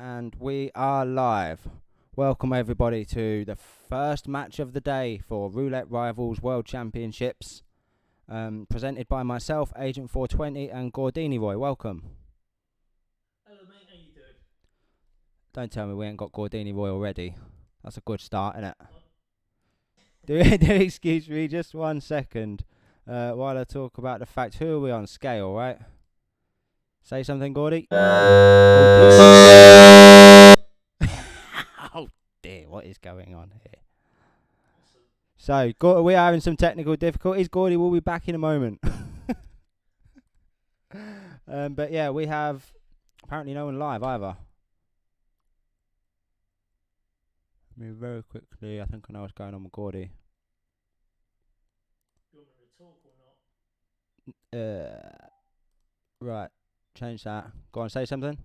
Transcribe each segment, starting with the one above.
And we are live. Welcome everybody to the first match of the day for Roulette Rivals World Championships, presented by myself, Agent 420, and Gordini Roy. Welcome. Hello mate, how you doing? Don't tell me we ain't got Gordini Roy already. That's a good start, isn't it? Do excuse me just 1 second while I talk about the fact, who are we on scale, right? Say something, Gordy. Oh dear, what is going on here? So, we are having some technical difficulties. Gordy will be back in a moment. But yeah, we have apparently no one live either. Move very quickly. I think I know what's going on with Gordy. Do you want me to talk or not? Right, change that. Go on, say something.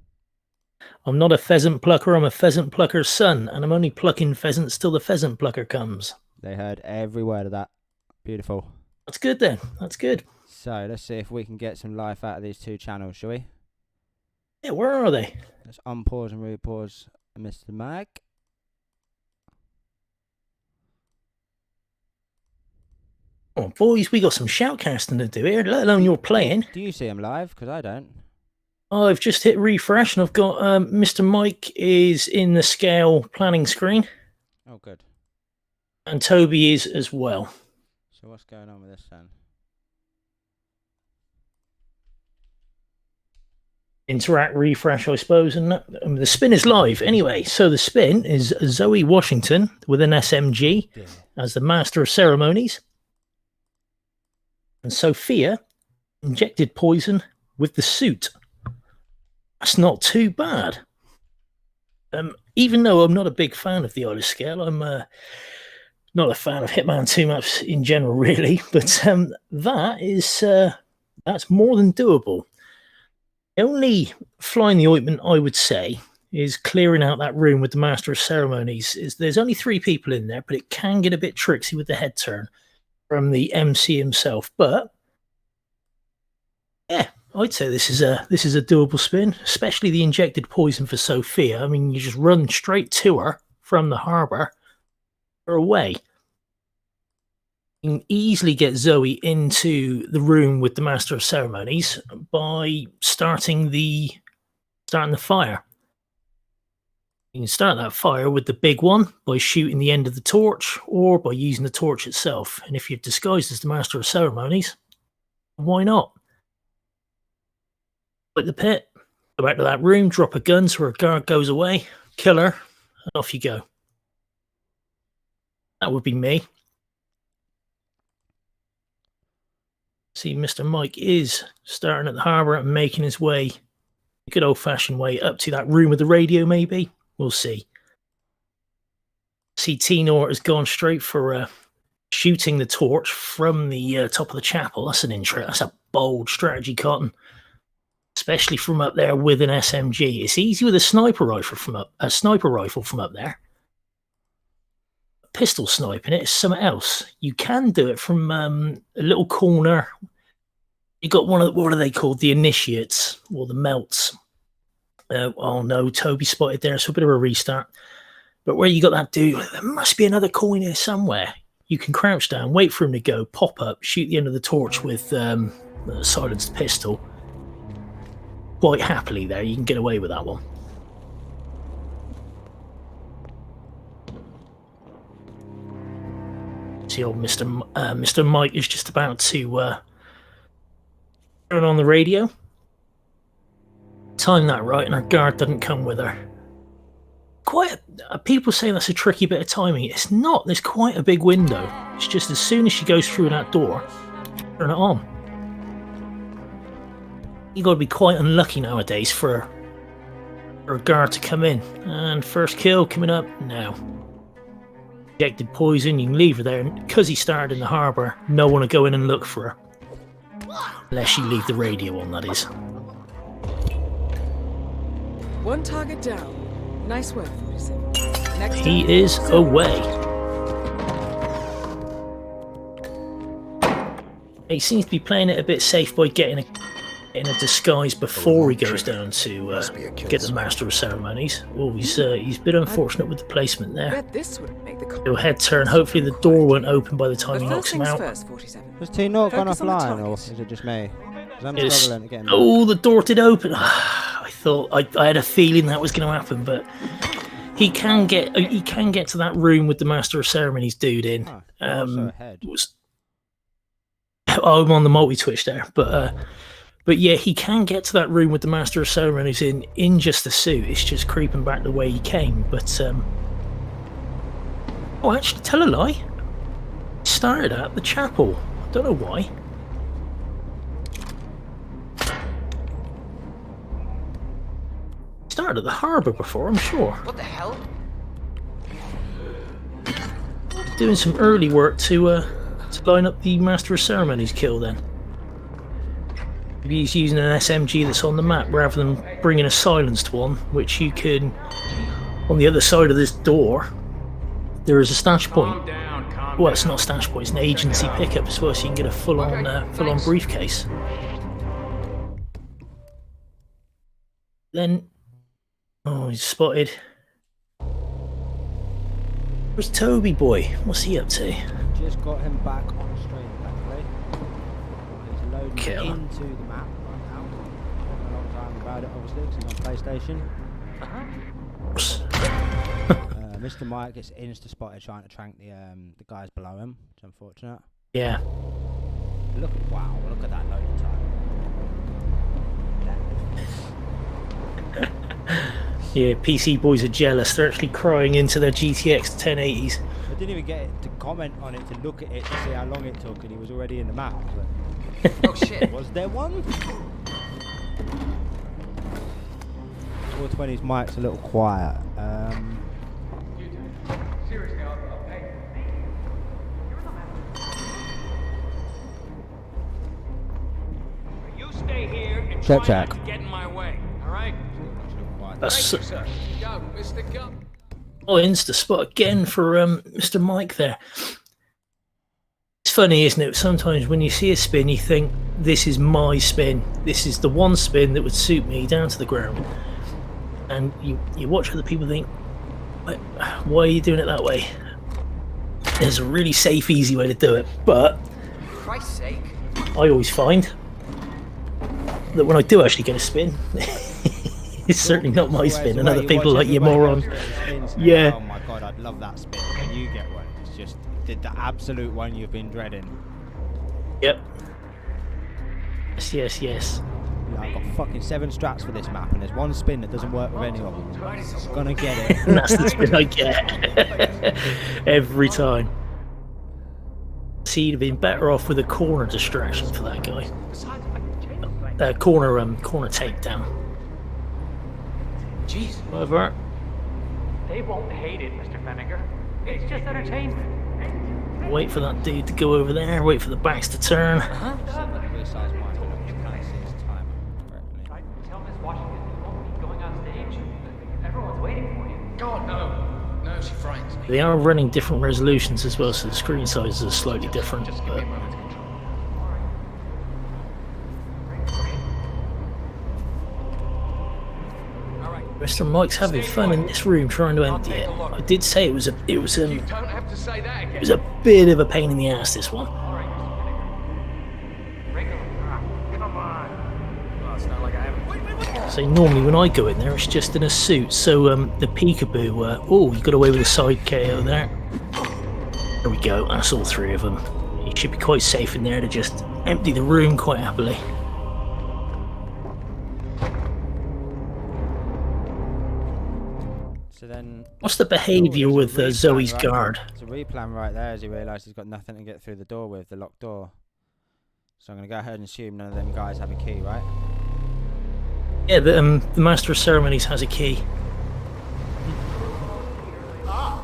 I'm not a pheasant plucker, I'm a pheasant plucker's son, and I'm only plucking pheasants till the pheasant plucker comes. They heard every word of that. Beautiful. That's good then, that's good. So, let's see if we can get some life out of these two channels, shall we? Yeah, where are they? Let's unpause and repause MrMike. Oh boys, we got some shoutcasting to do here, let alone you're playing. Do you see him live? Because I don't. I've just hit refresh and I've got MrMike is in the scale planning screen. Oh, good. And Toby is as well. So what's going on with this then? Interact, refresh, I suppose, and the spin is live anyway. So the spin is Zoe Washington with an SMG as the Master of Ceremonies. And Sophia injected poison with the suit. That's not too bad. Even though I'm not a big fan of the Isle scale, I'm not a fan of Hitman 2 maps in general, really. But that's more than doable. The only fly in the ointment, I would say, is clearing out that room with the Master of Ceremonies. There's only 3 people in there, but it can get a bit tricksy with the head turn from the MC himself. But yeah, I'd say this is a doable spin, especially the injected poison for Sophia. I mean, you just run straight to her from the harbour or away. You can easily get Zoe into the room with the Master of Ceremonies by starting the fire. You can start that fire with the big one by shooting the end of the torch or by using the torch itself. And if you're disguised as the Master of Ceremonies, why not? Like the pit, go back to that room, drop a gun so her guard goes away, kill her, and off you go. That would be me. See, MrMike is starting at the harbour and making his way, a good old-fashioned way, up to that room with the radio, maybe. We'll see. See, Tnort has gone straight for shooting the torch from the top of the chapel. That's an intro. That's a bold strategy, Cotton. Especially from up there with an SMG. It's easy with a sniper rifle from up there. Pistol sniping it is something else. You can do it from a little corner. You got one of what are they called? The initiates or the melts. Oh no, Toby spotted there, so a bit of a restart. But where you got that dude, there must be another coin here somewhere. You can crouch down, wait for him to go, pop up, shoot the end of the torch with a silenced pistol. Quite happily there, you can get away with that one. See, old MrMike is just about to turn on the radio. Time that right, and her guard doesn't come with her. People say that's a tricky bit of timing. It's not. There's quite a big window. It's just as soon as she goes through that door, turn it on. You got to be quite unlucky nowadays for a guard to come in. And first kill coming up now. Injected poison, you can leave her there. And because he started in the harbour, no one will go in and look for her. Unless you leave the radio on, that is. One target down. Nice work, 47. Next he is away. He seems to be playing it a bit safe by getting in a disguise before he goes down to get the Master of Ceremonies. Oh, he's a bit unfortunate with the placement there. Bet this would make the He'll head turn. Hopefully the door won't open by the time he knocks him out. First, 47. Has Tnort gone Focus on the offline, or target. is it just me? 'Cause I'm Yes. struggling to get him. Oh, the door did open. I thought I had a feeling that was going to happen, but he can get to that room with the Master of Ceremonies dude in. Ah, you're also ahead. I'm on the multi-twitch there, but yeah, he can get to that room with the Master of Ceremonies in just the suit. It's just creeping back the way he came. But oh, actually, tell a lie. He started at the chapel. I don't know why. He started at the harbour before, I'm sure. What the hell? Doing some early work to line up the Master of Ceremonies kill then. Maybe he's using an SMG that's on the map rather than bringing a silenced one, which you can, on the other side of this door, there is a stash point. Well, it's not a stash point, it's an agency pickup as well, so you can get a full-on briefcase. Then, oh, he's spotted. Where's Toby boy? What's he up to? Just got him back on stream, thankfully. He's loading Kill. into the map right now. Taking a long time about it, obviously, because he's on PlayStation. MrMike gets insta-spotted trying to trank the guys below him, which is unfortunate. Yeah. Look at that loading time. Yeah, PC boys are jealous. They're actually crying into their GTX 1080s. I didn't even get to comment on it, to look at it, to see how long it took, and he was already in the map. Oh shit. Was there one? 420's mic's a little quiet. Seriously, I'll pay. You stay here and Check, try not check. to get in my way, alright? That's Thank you, sir. Go, Mr. Go. oh, insta spot again for Mr. Mike there. It's funny, isn't it? Sometimes when you see a spin, you think, this is my spin. This is the one spin that would suit me down to the ground. And you watch other people think, why are you doing it that way? There's a really safe, easy way to do it. But For Christ's sake. I always find that when I do actually get a spin, it's certainly not my spin, and other people like you moron. Yeah. Oh my god, I'd love that spin. When you get one, it's just the absolute one you've been dreading. Yep. Yes. Yeah, I've got fucking 7 strats for this map, and there's one spin that doesn't work with any of them. I'm gonna get it. And that's the spin I get every time. See, you'd have been better off with a corner distraction for that guy. Corner takedown. Jeez. Whatever. They won't hate it, Mr. Feniger. It's just entertainment. Wait for that dude to go over there. Wait for the backs to turn. Resize mine, but I'm just trying to see his time correctly. Tell Miss Washington you won't be going on stage. Everyone's waiting for you. God, no. No, she frightens me. They are running different resolutions as well, so the screen sizes are slightly different. Just give me a moment to control. Mr. Mike's having fun in this room trying to empty it. I did say it was a You don't have to say that again. it was a bit of a pain in the ass, this one. All right, Mr. Feniger. Regular. Come on. Oh, it's not like I haven't. So normally when I go in there, it's just in a suit. So the peekaboo, oh, you got away with a side KO there. There we go. That's all 3 of them. You should be quite safe in there to just empty the room quite happily. So then, What's the behaviour with Zoe's right? guard? It's a replan right there as he realised he's got nothing to get through the door with, the locked door. So I'm going to go ahead and assume none of them guys have a key, right? Yeah, the Master of Ceremonies has a key.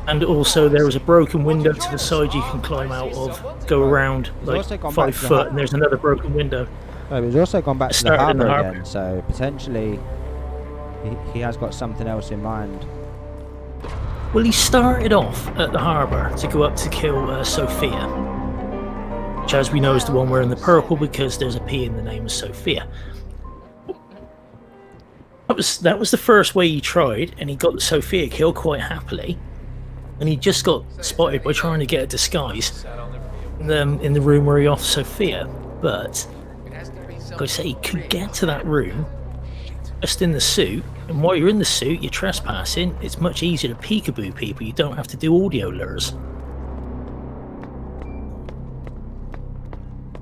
And also there is a broken window to the side you can climb out of, go around like also gone 5 back to the foot, and there's another broken window. No, but he's also gone back to the Started in the harbour harbour. again, so potentially he has got something else in mind. Well, he started off at the harbour to go up to kill Sophia, which as we know is the one wearing the purple because there's a P in the name of Sophia. That was the first way he tried, and he got the Sophia kill quite happily. And he just got spotted by trying to get a disguise in the room where he off Sophia. But like I say, he could get to that room just in the suit, and while you're in the suit, you're trespassing. It's much easier to peekaboo people. You don't have to do audio lures.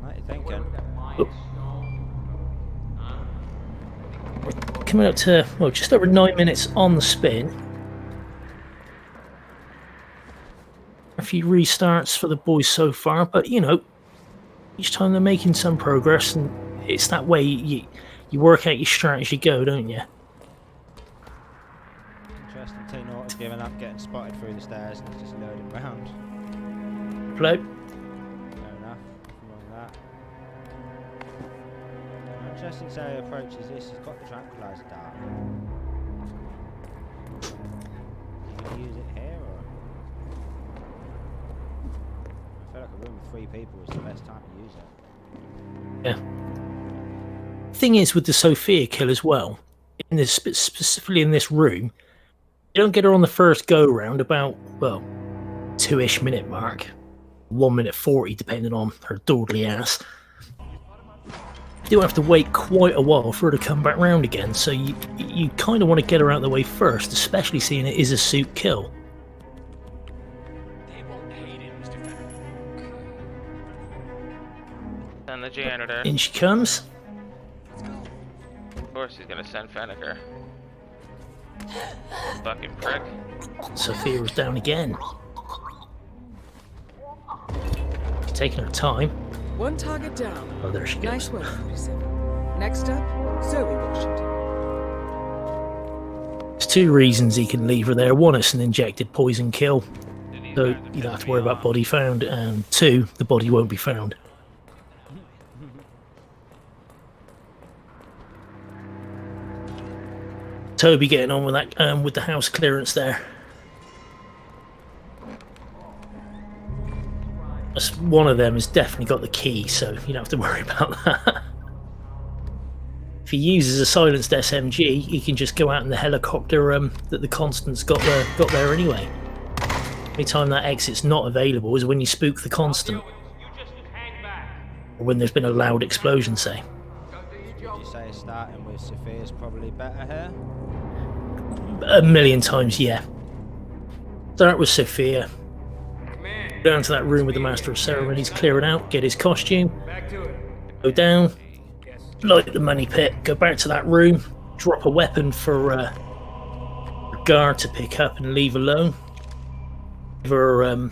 What are you thinking? Coming up to, well, just over 9 minutes on the spin. A few restarts for the boys so far, but you know, each time they're making some progress, and it's that way you work out your strategy as you go, don't you? Interesting. Tnort has given up getting spotted through the stairs and is just loading round. Float. Fair enough. Nothing wrong with that. Interesting how he approaches this. He's got the tranquilizer dart. Can you use it here or? I feel like a room with 3 people is the best time to use it. Yeah. Thing is with the Sophia kill as well, in this specifically in this room, you don't get her on the first go round about, well, 2-ish minute mark, 1 minute 40 depending on her dawdly ass. You do have to wait quite a while for her to come back round again, so you kind of want to get her out of the way first, especially seeing it is a suit kill. Send the janitor. In she comes. Of course he's gonna send Fenneker. Fucking prick. Sophia was down again. She's taking her time. One target down. Oh, there she goes. Nice work, 47. Next up, Zoe will shoot him. There's 2 reasons he can leave her there. One, it's an injected poison kill, so you don't have to worry about body found, and 2, the body won't be found. Toby getting on with that with the house clearance there. One of them has definitely got the key, so you don't have to worry about that. If he uses a silenced SMG, he can just go out in the helicopter that the Constant's got there anyway. Any time that exit's not available is when you spook the Constant, or when there's been a loud explosion, say. Would you say starting with Sophia's probably better here? A million times, yeah. Start with Sophia. Down to that room with the Master of Ceremonies, clear it out, get his costume, go down, light the money pit, go back to that room, drop a weapon for a guard to pick up and leave alone. Give her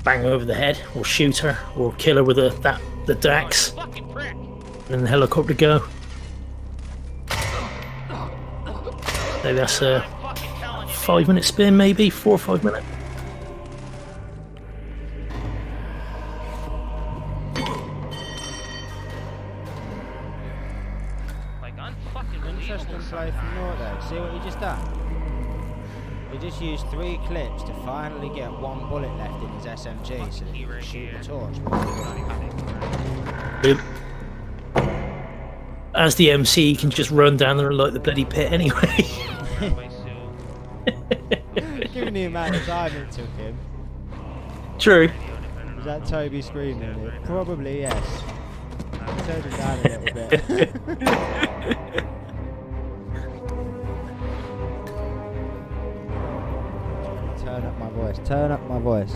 bang over the head, or shoot her, or kill her with the Dax, and then the helicopter go. Maybe that's a 5-minute spin, maybe 4 or 5 minutes. Interesting play from Tnort there. See what he just done? He just used 3 clips to finally get 1 bullet left in his SMG so that he can shoot the torch. As the MC, he can just run down there and light the bloody pit anyway. Given the amount of time it took him. True. Was that Toby screaming it? Probably yes. Turn it down a little bit. Turn up my voice. Turn up my voice.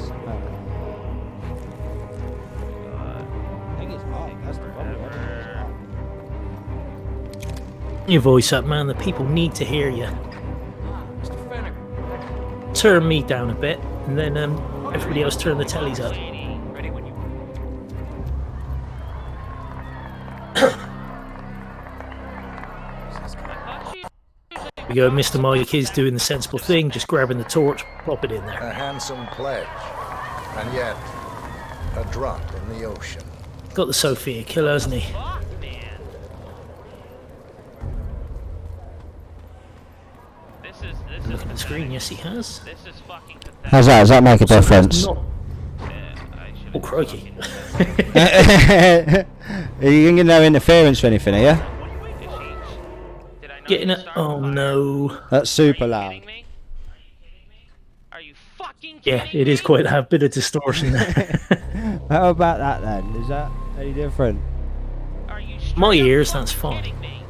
I think it's high. That's the problem. Your voice up, man. The people need to hear you. Turn me down a bit, and then everybody else turn the tellies up. We go, Mr. Mike is doing the sensible thing, just grabbing the torch, pop it in there. A handsome pledge, and yet a drop in the ocean. Got the Sophia killer, hasn't he? Look at the screen, yes he has. How's that? Does that make a difference? Oh, crikey. Are you getting no interference or anything, are you? getting it. Oh no. That's super loud. Are you fucking Yeah, kidding it is me? quite a bit of distortion there. How about that then? Is that any different? Are you My straight up ears, that's fucking fine. kidding me?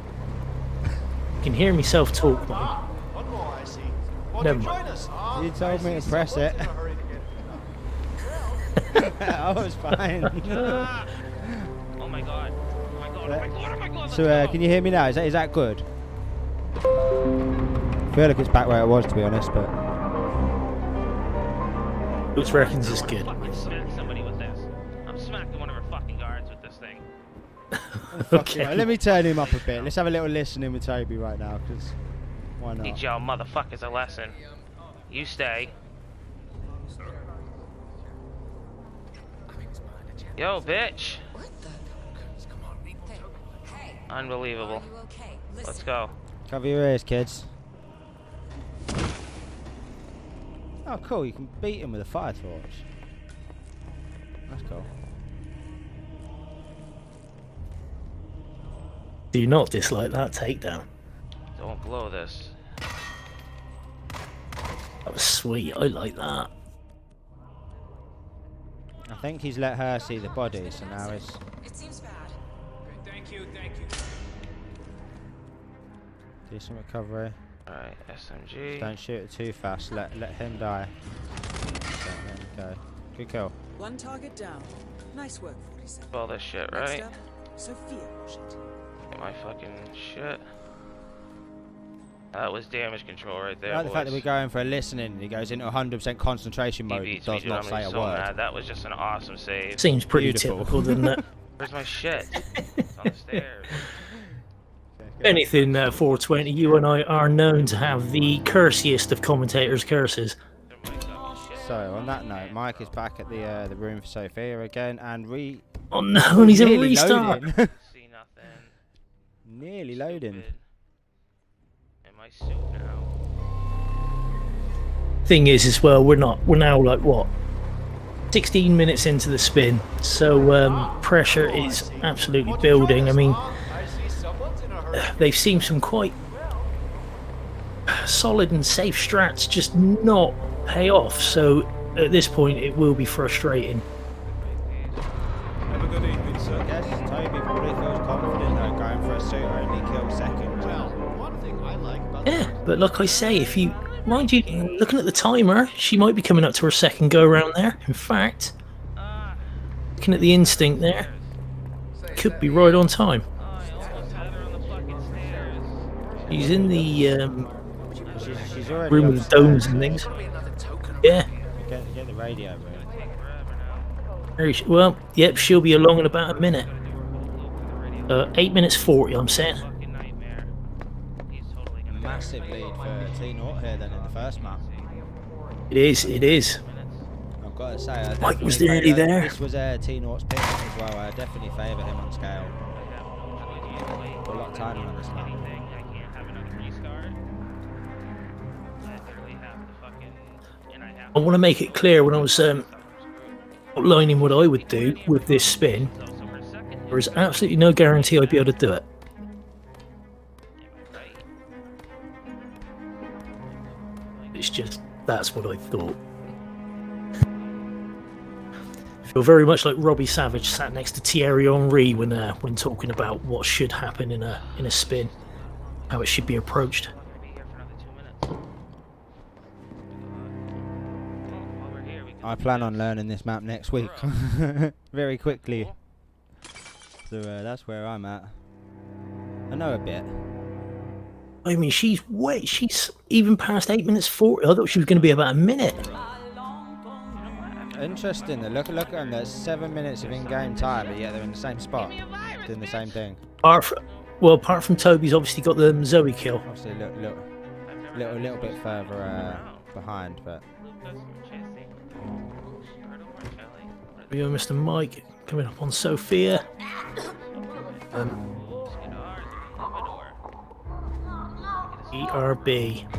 I can hear myself talk, mate. One more, I see. Won't Never you mind. join us? You told me to press it. I was fine. Oh my god. Oh my god. Oh my god. Oh my god. So can you hear me now? Is that good? I feel like it's back where it was, to be honest, but Looks reckons it's good. Fucking smack somebody with this. I'm smacking one of our fucking guards with this thing. Okay. Right, let me turn him up a bit. Let's have a little listening with Toby right now, because why not? Teach y'all motherfuckers a lesson. You stay. Yo, bitch. Unbelievable. Let's go. Cover your ears, kids. Oh, cool. You can beat him with a fire torch. That's cool. Do not dislike that takedown. Don't blow this. That was sweet. I like that. I think he's let her see the body, so now it's... It seems bad. Thank you, thank you. Decent recovery. Alright, SMG. Don't shoot it too fast. Let him die. Okay, there we go. Good kill. One target down. Nice work, 47. All this shit, Next right? up, Sophia Washington. Get my fucking shit. That was damage control right there, I like the fact that boys. we're going for a listening and he goes into 100% concentration He mode and beats me, does dude. not I'm say a so word. mad. That was just an awesome save. Seems pretty Beautiful. typical, doesn't it? Where's my shit? It's on the stairs. If anything, 420, you and I are known to have the cursiest of commentators' curses. So, on that note, Mike is back at the room for Sophia again, and Oh no, and he's in nearly restart. loading. See nothing. Nearly loading. Stupid. In my suit now. Thing is, as well, we're now like what, 16 minutes into the spin, so pressure is absolutely building. I mean, I see someone's in a hurry. they've seen some quite solid and safe strats just not pay off. So at this point, it will be frustrating. Have a good evening, sir. I guess Toby probably feels confident though, going for a suit only kill second. Well, one thing I like about Yeah, but like I say, if you mind you, looking at the timer, she might be coming up to her second go around there. In fact, looking at the instinct there, could be right on time. Oh, I almost had her on the fucking stairs. She's in the She's already room with domes and things. Yeah. Get the radio room. Take forever now. Well, yep, she'll be along in about a minute. 8 minutes 40, I'm saying. Fucking nightmare. He's totally gonna Massive lead for Tnort here then in the first map. It is, it is. I've got to say, I Mike was definitely nearly favour- there. This was Tnort's pick as well. I definitely favour him on scale. Got a lot of timing on this map. Anything. I can't have another restart. I literally have the fucking. And I have. I want to make it clear when I was outlining what I would do with this spin, So for a second, there is absolutely no guarantee I'd be able to do it. It's just, that's what I thought. I feel very much like Robbie Savage sat next to Thierry Henry when talking about what should happen in a spin, how it should be approached. be here for another 2 minutes. While we're here, we can I plan on learning this map next week. Very quickly. So that's where I'm at. I know a bit. I mean, she's even past 8 minutes 40. I thought she was going to be about a minute. Interesting. Look at them. There's 7 minutes of in-game time, but yet they're in the same spot, doing the same thing. Apart from Toby's obviously got the Zoe kill. Obviously, little bit further behind, but We have Mr. Mike coming up on Sophia. ERB.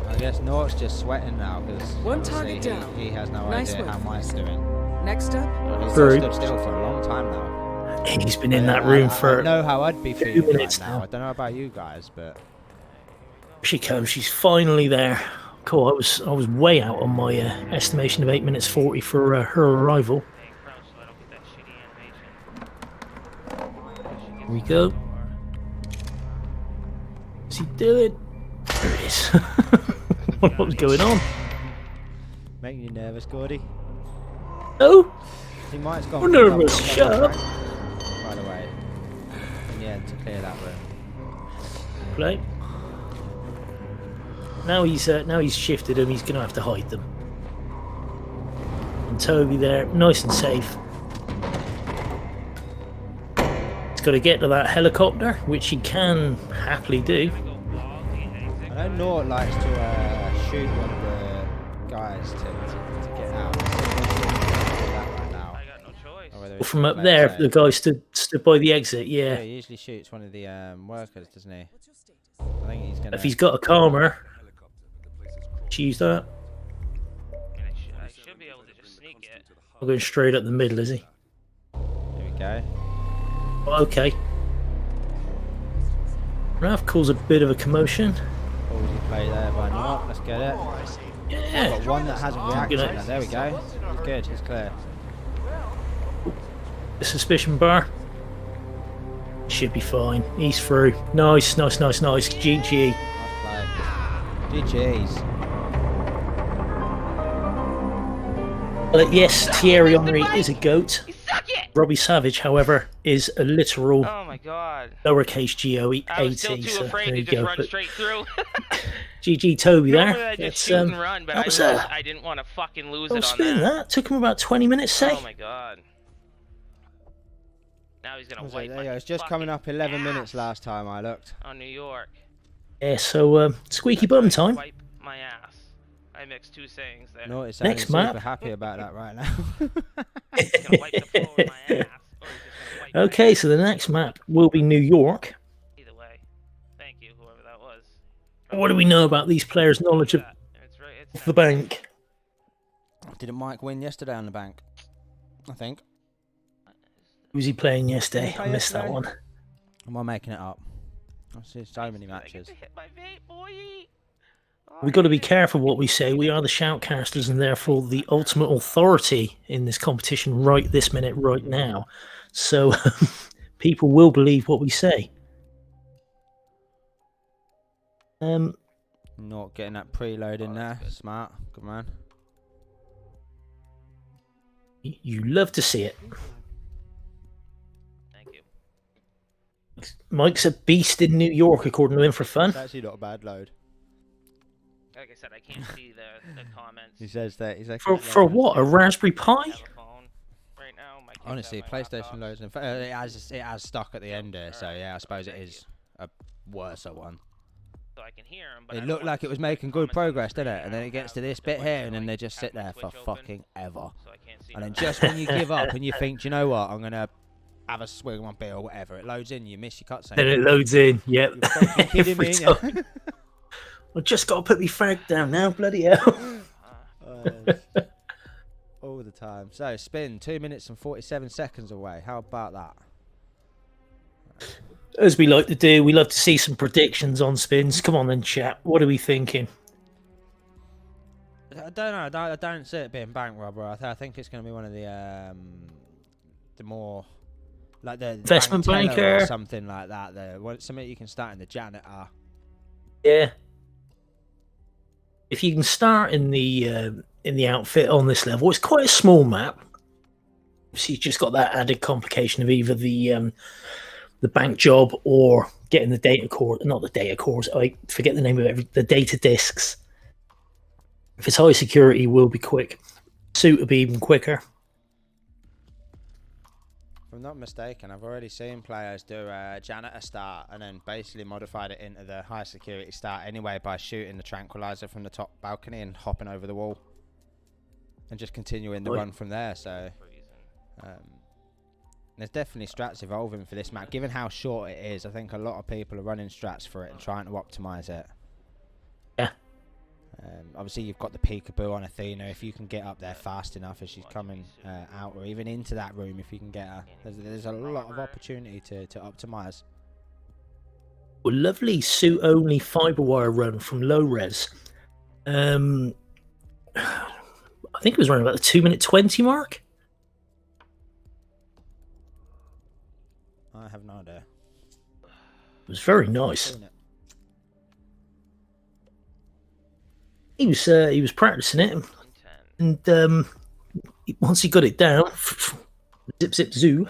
I guess Nort's just sweating now because One target down. he has no Nice idea work. how Mike's doing. Next up, He's True. stood still for a long time now. And he's been in that room I for know how I'd be 2 feeling minutes right now. now. I don't know about you guys, but She comes. She's finally there. Cool. I was way out on my estimation of 8 minutes 40 for her arrival. Staying crouched so I don't get that shitty animation. Here we go. What's he doing? There it is. What was going on? Making you nervous, Gordy? Oh, He might have gone. I'm for a nervous. double Shut up. rank, by the way, in the end, to clear that room. Play. Now he's shifted them. He's gonna have to hide them. And Toby there, nice and safe. He's got to get to that helicopter, which he can happily do. Gonna go ball the exit. I know Nort likes to shoot one of the guys to get out. That right now. I got no choice. Or whether it's From up fair there, play. the guy stood by the exit. Yeah, Yeah. he usually shoots one of the workers, doesn't he? What's your status? I think he's gonna. If he's got a calmer, choose that. I should be able to just sneak it. I'm going straight up the middle, is he? Here we go. Oh, okay. Ralph caused a bit of a commotion. Ballsy play there by Nort. Let's get it. Yeah. Got one that hasn't reacted. Gonna- Now. There we go. He's good. He's clear. The suspicion bar. Should be fine. He's through. Nice, nice, nice, nice. GG. Nice play. GG's. Yes, Thierry Henry is a goat. You suck it! Robbie Savage, however, is a literal Oh my god. lowercase G-O-E I was still 80. too So afraid there to you just go. run But straight through. GG Toby Normally there. I just That's, shoot and run, but that was a I didn't want to fucking lose little it on spin that. that. Took him about 20 minutes, say. Oh my god. Now he's gonna There wipe you my go. It's just coming up 11 minutes ass last time I looked. on New York. Yeah, so squeaky bum time. Wipe my ass. I mixed two sayings there. Nort is sounding Next super map. happy about that right now. He's gonna wipe the floor with my ass. Or he's just gonna wipe my Okay, ass. so the next map will be New York. Either way. Thank you, whoever that was. What do we know about these players' knowledge of It's right, it's the bank? Didn't Mike win yesterday on the bank? I think. Who was he playing yesterday? play I missed that yesterday? one. Am I making it up? I've seen so many I get matches. to hit my vape, boy. Oh, We've got to be yeah. careful what we say. We are the shoutcasters and therefore the ultimate authority in this competition right this minute, right now. So people will believe what we say. Not getting that preload in there. Smart. Good man. You love to see it. Thank you. Mike's a beast in New York, according to him, for fun. It's actually not a bad load. Like I said, I can't see the comments. He says that. He's like, For what? A Raspberry Pi? I have a phone right now. My kids Honestly, have my PlayStation laptops. loads. In fact, it has stuck at the end there. So yeah, I suppose it is a worse one. So I can hear 'em, but I It don't looked want like to it was see making the good comments on the progress, didn't screen. it? And then I it gets to have this the bit Twitch here, and then link, they just sit have the there for Twitch open, fucking ever. so I can't see And then nothing. just when you give up and you think, "Do you know what, I'm gonna have a swig of my beer or whatever, it loads in, you miss your cutscene. Then it loads in. Yep. You're fucking kidding Every me. time. I just got to put my fag down now, bloody hell. All the time. So spin 2 minutes and 47 seconds away. How about that? As we like to do, we love to see some predictions on spins. Come on then, chat. What are we thinking? I don't know. I don't see it being bank robber. I think it's going to be one of the more like the Investment bank teller or banker. something like that. Something you can start in the janitor. Yeah. If you can start in the outfit on this level, it's quite a small map. So you've just got that added complication of either the bank job or getting the data core. Not the data cores. I forget the name of it. The data disks. If it's high security, will be quick. Suit will be even quicker. If I'm not mistaken, I've already seen players do a janitor start and then basically modified it into the high security start anyway by shooting the tranquilizer from the top balcony and hopping over the wall and just continuing the Right. run from there. So there's definitely strats evolving for this map. Given how short it is, I think a lot of people are running strats for it and trying to optimize it. Yeah. Obviously, you've got the peekaboo on Athena. If you can get up there fast enough as she's coming out, or even into that room, if you can get her, there's a lot of opportunity to optimize. A lovely suit-only fiber wire run from Low Res. I think it was around about the 2-minute 20 mark. I have no idea. It was very nice. Seen it. He was practicing it, 110. and once he got it down, zip zip zoo,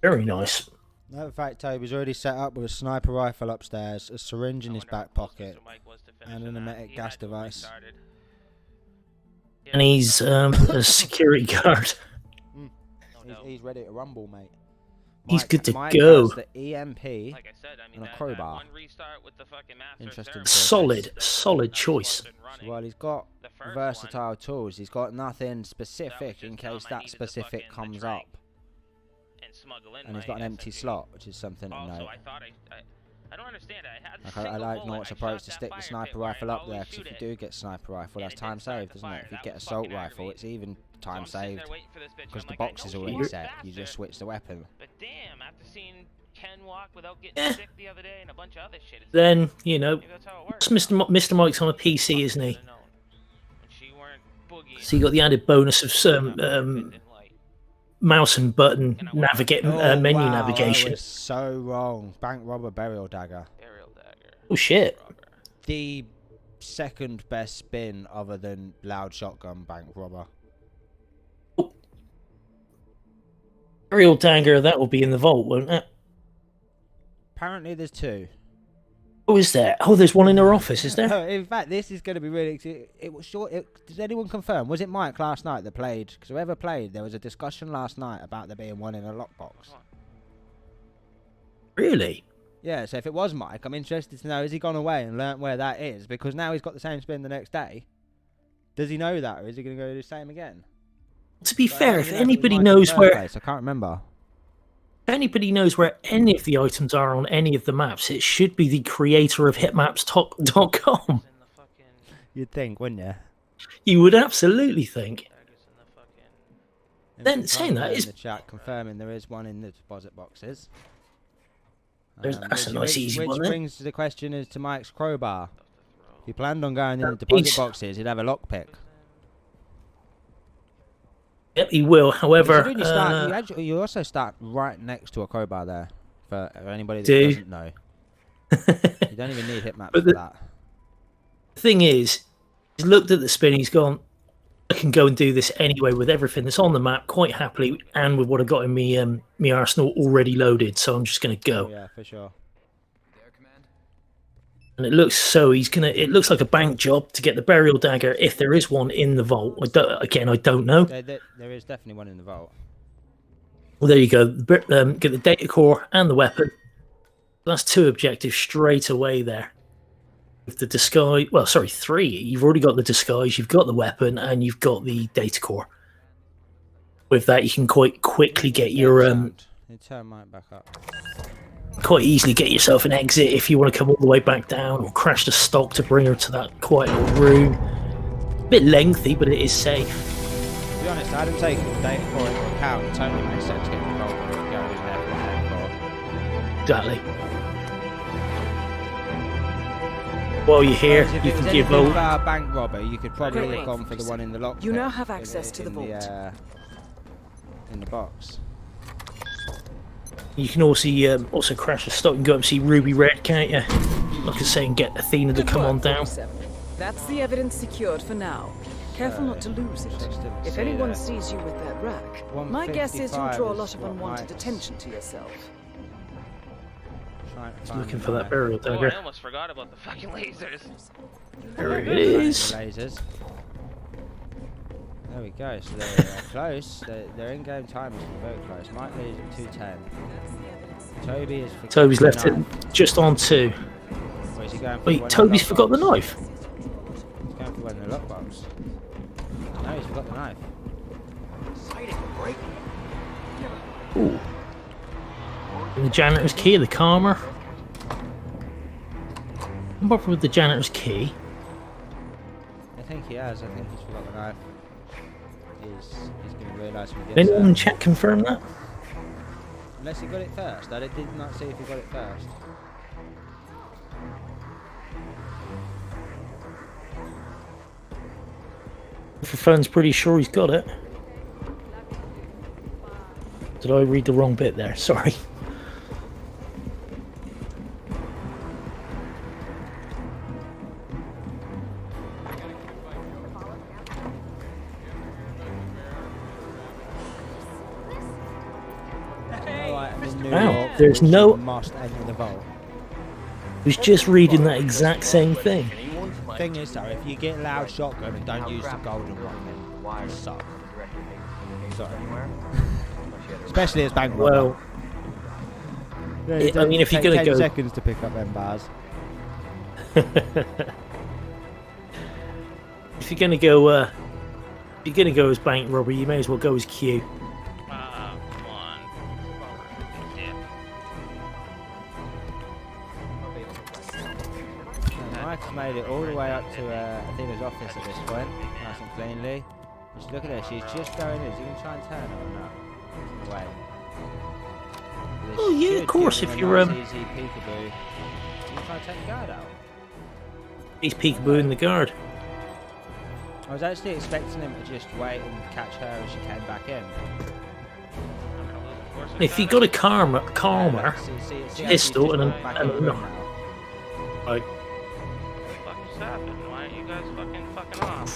very nice. Matter of fact, Toby's already set up with a sniper rifle upstairs, a syringe in his back pocket, and an emetic gas device. And he's a security guard. He's ready to rumble, mate. He's good to Mike go. has the EMP. Like I said, I mean, And a that crowbar. one restart with the fucking master Interesting ceremony, choice. Solid choice. Well, he's got The first versatile one, tools. He's got nothing specific just in tell him case I that needed the specific fucking- the comes drink. up. and smuggle in And he's my got an empty SMG. slot, which is something to Also, note. I thought I don't understand. I had Like, I single like bullet. Nort's I approach shot to that stick the fire pit sniper where rifle I up there, always because if you shoot do it, get sniper rifle, and that's it time didn't start saved, the isn't it? fire. If you That get was assault fucking rifle, it's aggravating. even So time I'm sitting saved, there waiting for this bitch, because I'm the like, I box is know already she's set. You faster, just switch the weapon. But damn, after seeing Ken walk without getting Eh. sick the other day and a bunch of other shit, it's Then, you know, maybe that's how it works. Mr. Mike's on a PC, isn't he? Should've known. When she weren't boogieing So you got the added bonus of some in light. mouse and button navigating menu wow, navigation. I was so wrong. Bank robber burial dagger. Burial dagger. Oh shit! The second best spin other than loud shotgun bank robber. Real dagger, that will be in the vault, won't it? Apparently there's two. Oh, is there? Oh, there's one in her office, is there? No, in fact, this is going to be really. It was short. Did anyone confirm? Was it Mike last night that played? Because whoever played, there was a discussion last night about there being one in a lockbox. Really? Yeah. So if it was Mike, I'm interested to know: has he gone away and learnt where that is? Because now he's got the same spin the next day. Does he know that, or is he going to go do the same again? To be But I fair, don't if even know it was anybody Mike in knows the first where place, I can't remember. if anybody knows where any of the items are on any of the maps, it should be the creator of hitmaps.com. In the fucking You'd think, wouldn't you? You would absolutely think. daggers in the fucking. Then saying that in is- the chat confirming there is one in the deposit boxes. That's a nice easy which one, then. brings the question as to Mike's crowbar. If he planned on going in the He's- deposit boxes, he'd have a lockpick. Yep, he will. However, Considering you also start right next to a crowbar there. For anybody that Do. doesn't know, you don't even need hit maps But for the- that. the thing is, he's looked at the spin, he's gone, I can go and do this anyway with everything that's on the map quite happily, and with what I got in me arsenal already loaded, so I'm just going to go. Yeah, for sure. And it looks it looks like a bank job to get the burial dagger if there is one in the vault. I don't know. There is definitely one in the vault. Well, there you go. Get the data core and the weapon. That's 2 objectives straight away there. With the disguise, well, sorry, 3. You've already got the disguise, you've got the weapon, and you've got the data core. With that, you can quite quickly get your You turn Mike back up. quite easily get yourself an exit if you want to come all the way back down, or crash the stock to bring her to that quiet little room. A bit lengthy, but it is safe. To be honest, I hadn't taken the data core into account. It totally makes sense getting involved with it, going in there for the data core. Exactly. While you're here, Whereas if you it was can give anything out. about a bank robber, you could probably Great. have gone for the one in the lock. You now have access to the vault. In the box. You can also crash the stock and go up and see Ruby Red, can't you? Like I say, and get Athena to Good come work, on down. 47. That's the evidence secured for now. Careful not to lose it. If see anyone that. sees you with that rack, my guess is you'll 155 draw a is lot of what unwanted Mike's- attention to yourself. Looking for that burial Oh, I dagger. almost forgot about the fucking lasers. There it is. Lasers. There we go. So they're close. Their in-game time is very close. Mike leads at 210. Toby is. for Toby's left it 59. just on 2. Or is he going for the Wait, one in Toby's the forgot the lockbox? knife. He's going for one in the lockbox. No, he's forgot the knife. Ooh. The janitor's key, the calmer. I'm bothered with the janitor's key. I think he has. I think he's forgot the knife. He's going to realise when he Did gets anyone there. in chat confirm that? Unless he got it first. I did not see if he got it first. For fun's pretty sure he's got it. Did I read the wrong bit there? Sorry. Alright, I'm in New Wow, York, there's which no- you must enter the vault. I was just reading that exact same thing. Thing is though, if you get loud shotgun and don't use the golden one, then you suck. Sorry. Especially as bank robber. Well, Yeah, I mean, if you're take gonna 10 go- seconds to pick up them bars. if you're gonna go as bank robber, you may as well go as Q. Come on. Yeah. Mike's made it all the way up to Athena's office at this point, nice and cleanly. Just look at her, she's just going in. Is he going to try and turn her or not? Away. This Oh, yeah, of should course, give if him you're, a nice easy peekaboo. You try to take the guard out. He's peekaboo in the guard. I was actually expecting him to just wait and catch her as she came back in. If you got a calmer See how she's pistol just and walked back a in the room knock. now. like, What the fuck just happened? Why aren't you guys fucking off?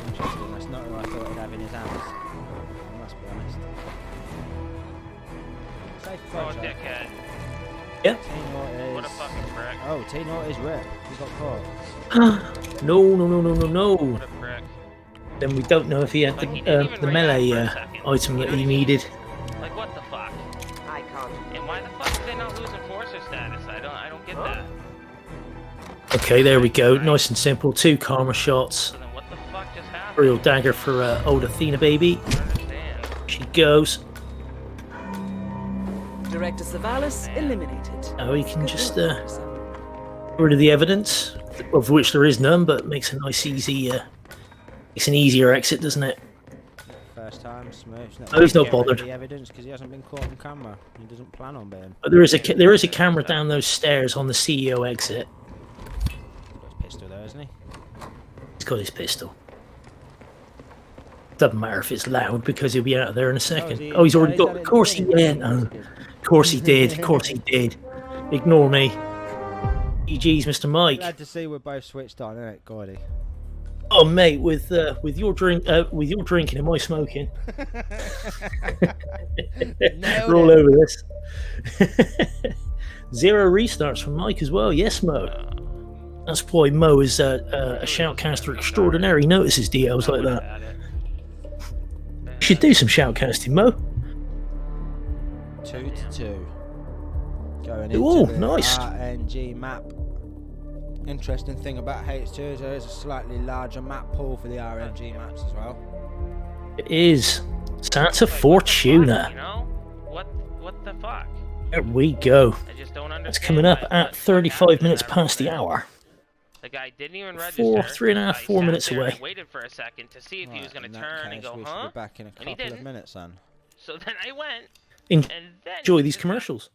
Interesting, that's not who I thought he'd have in his hands. I must be honest. Safe Oh, approach, though. dickhead. Tnort What a is... fucking prick. Oh, Tnort is ripped. He got caught. no. What a prick. Then we don't know if he had Like, he didn't even the ring melee out for a second. item You that know he what I mean? needed. Like, what the fuck? I can't. And why the fuck are they not losing Forcer status? I don't get that. Okay, there we go. Nice and simple. 2 karma shots. So then what the fuck just happened? Real dagger for old Athena baby. I don't understand. She goes. Director Savalas eliminated. Oh, you can Good just work, 47. get rid of the evidence, of which there is none, but makes a nice easy, it's an easier exit, doesn't it? First time, smooth. Oh, he's not Get rid of bothered. The evidence because he hasn't been caught on camera. He doesn't plan on being. But there is a camera down those stairs on the CEO exit. He's got his pistol there, isn't he? He's got his pistol. Doesn't matter if it's loud because he'll be out of there in a second. he- Oh, he's already he's got. done it Of in course the he beginning. did. No. Of course he did. Of course he did. Ignore me. GG's, Mr. Mike. Glad to see we're both switched on, isn't it, Gordy? Oh, mate, with your drinking and my smoking, we're all over this. 0 restarts from Mike as well. Yes, Mo. That's why Mo is a shoutcaster extraordinary. He notices DLs like that. Had it. You should do some shoutcasting, Mo. 2-2. Going into Ooh, the nice. RNG map. Interesting thing about H2 is there is a slightly larger map pool for the RNG maps as well. It is Santa Like, what the fuck, Fortuna. You know? What the fuck? There we go. I just don't understand. It's coming up what at the fuck 35 happened minutes to that past the over there. hour. The guy didn't even Four- register. 3.5, I 4 sat minutes there and away. waited for a second to see if he was Right, going in to that turn and case, go, we should huh? be back in a And he couple of didn't. minutes, son. So then I went, Enjoy and then these commercials.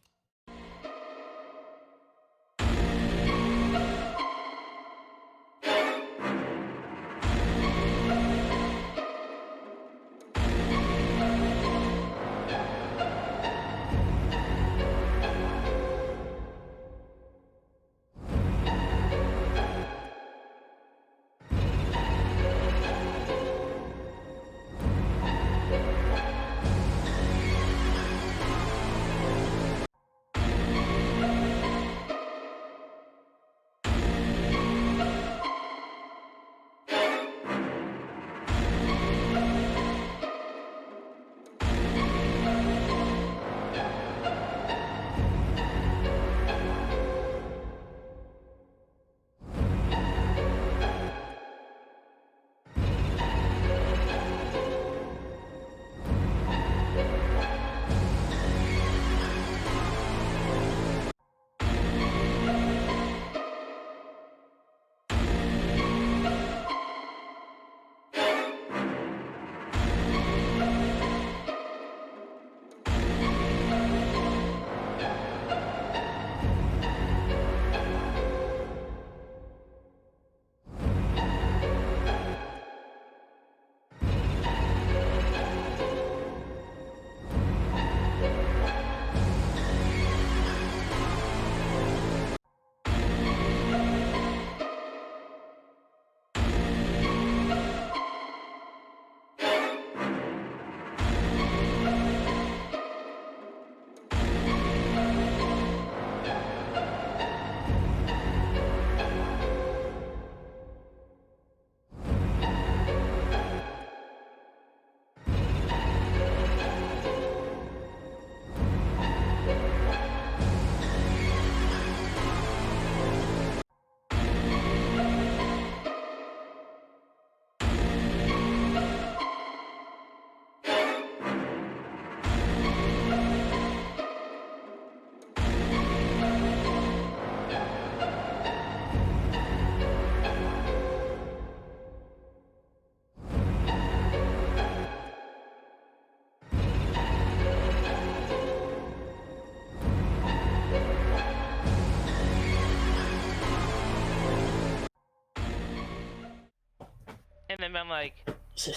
And then I'm like,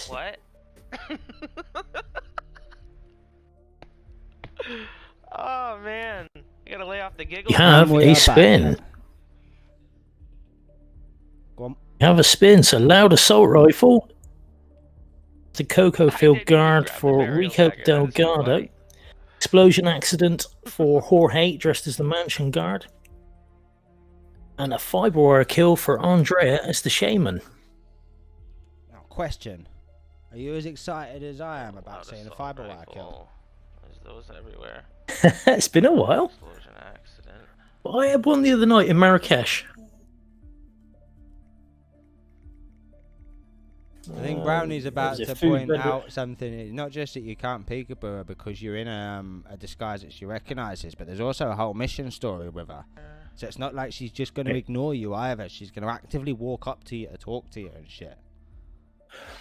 what? Oh man, you gotta lay off the giggles. You have we a are spin. back. Go on. You have a spin. So loud assault rifle. The Cocoa Field didn't even guard grab the for burial Rico dagger, that is so Delgado. funny. Explosion accident for Jorge, dressed as the mansion guard. And a fiber wire kill for Andrea as the shaman. Now, question: are you as excited as I am about Loud seeing a assault fiber wire kill? rifle. There's those everywhere. It's been a while. Explosion accident. But I had one the other night in Marrakesh. I think Brownie's about was to it food point vendor? out something. It's not just that you can't peekaboo her because you're in a disguise that she recognises, but there's also a whole mission story with her. So it's not like she's just going to ignore you either. She's going to actively walk up to you to talk to you and shit.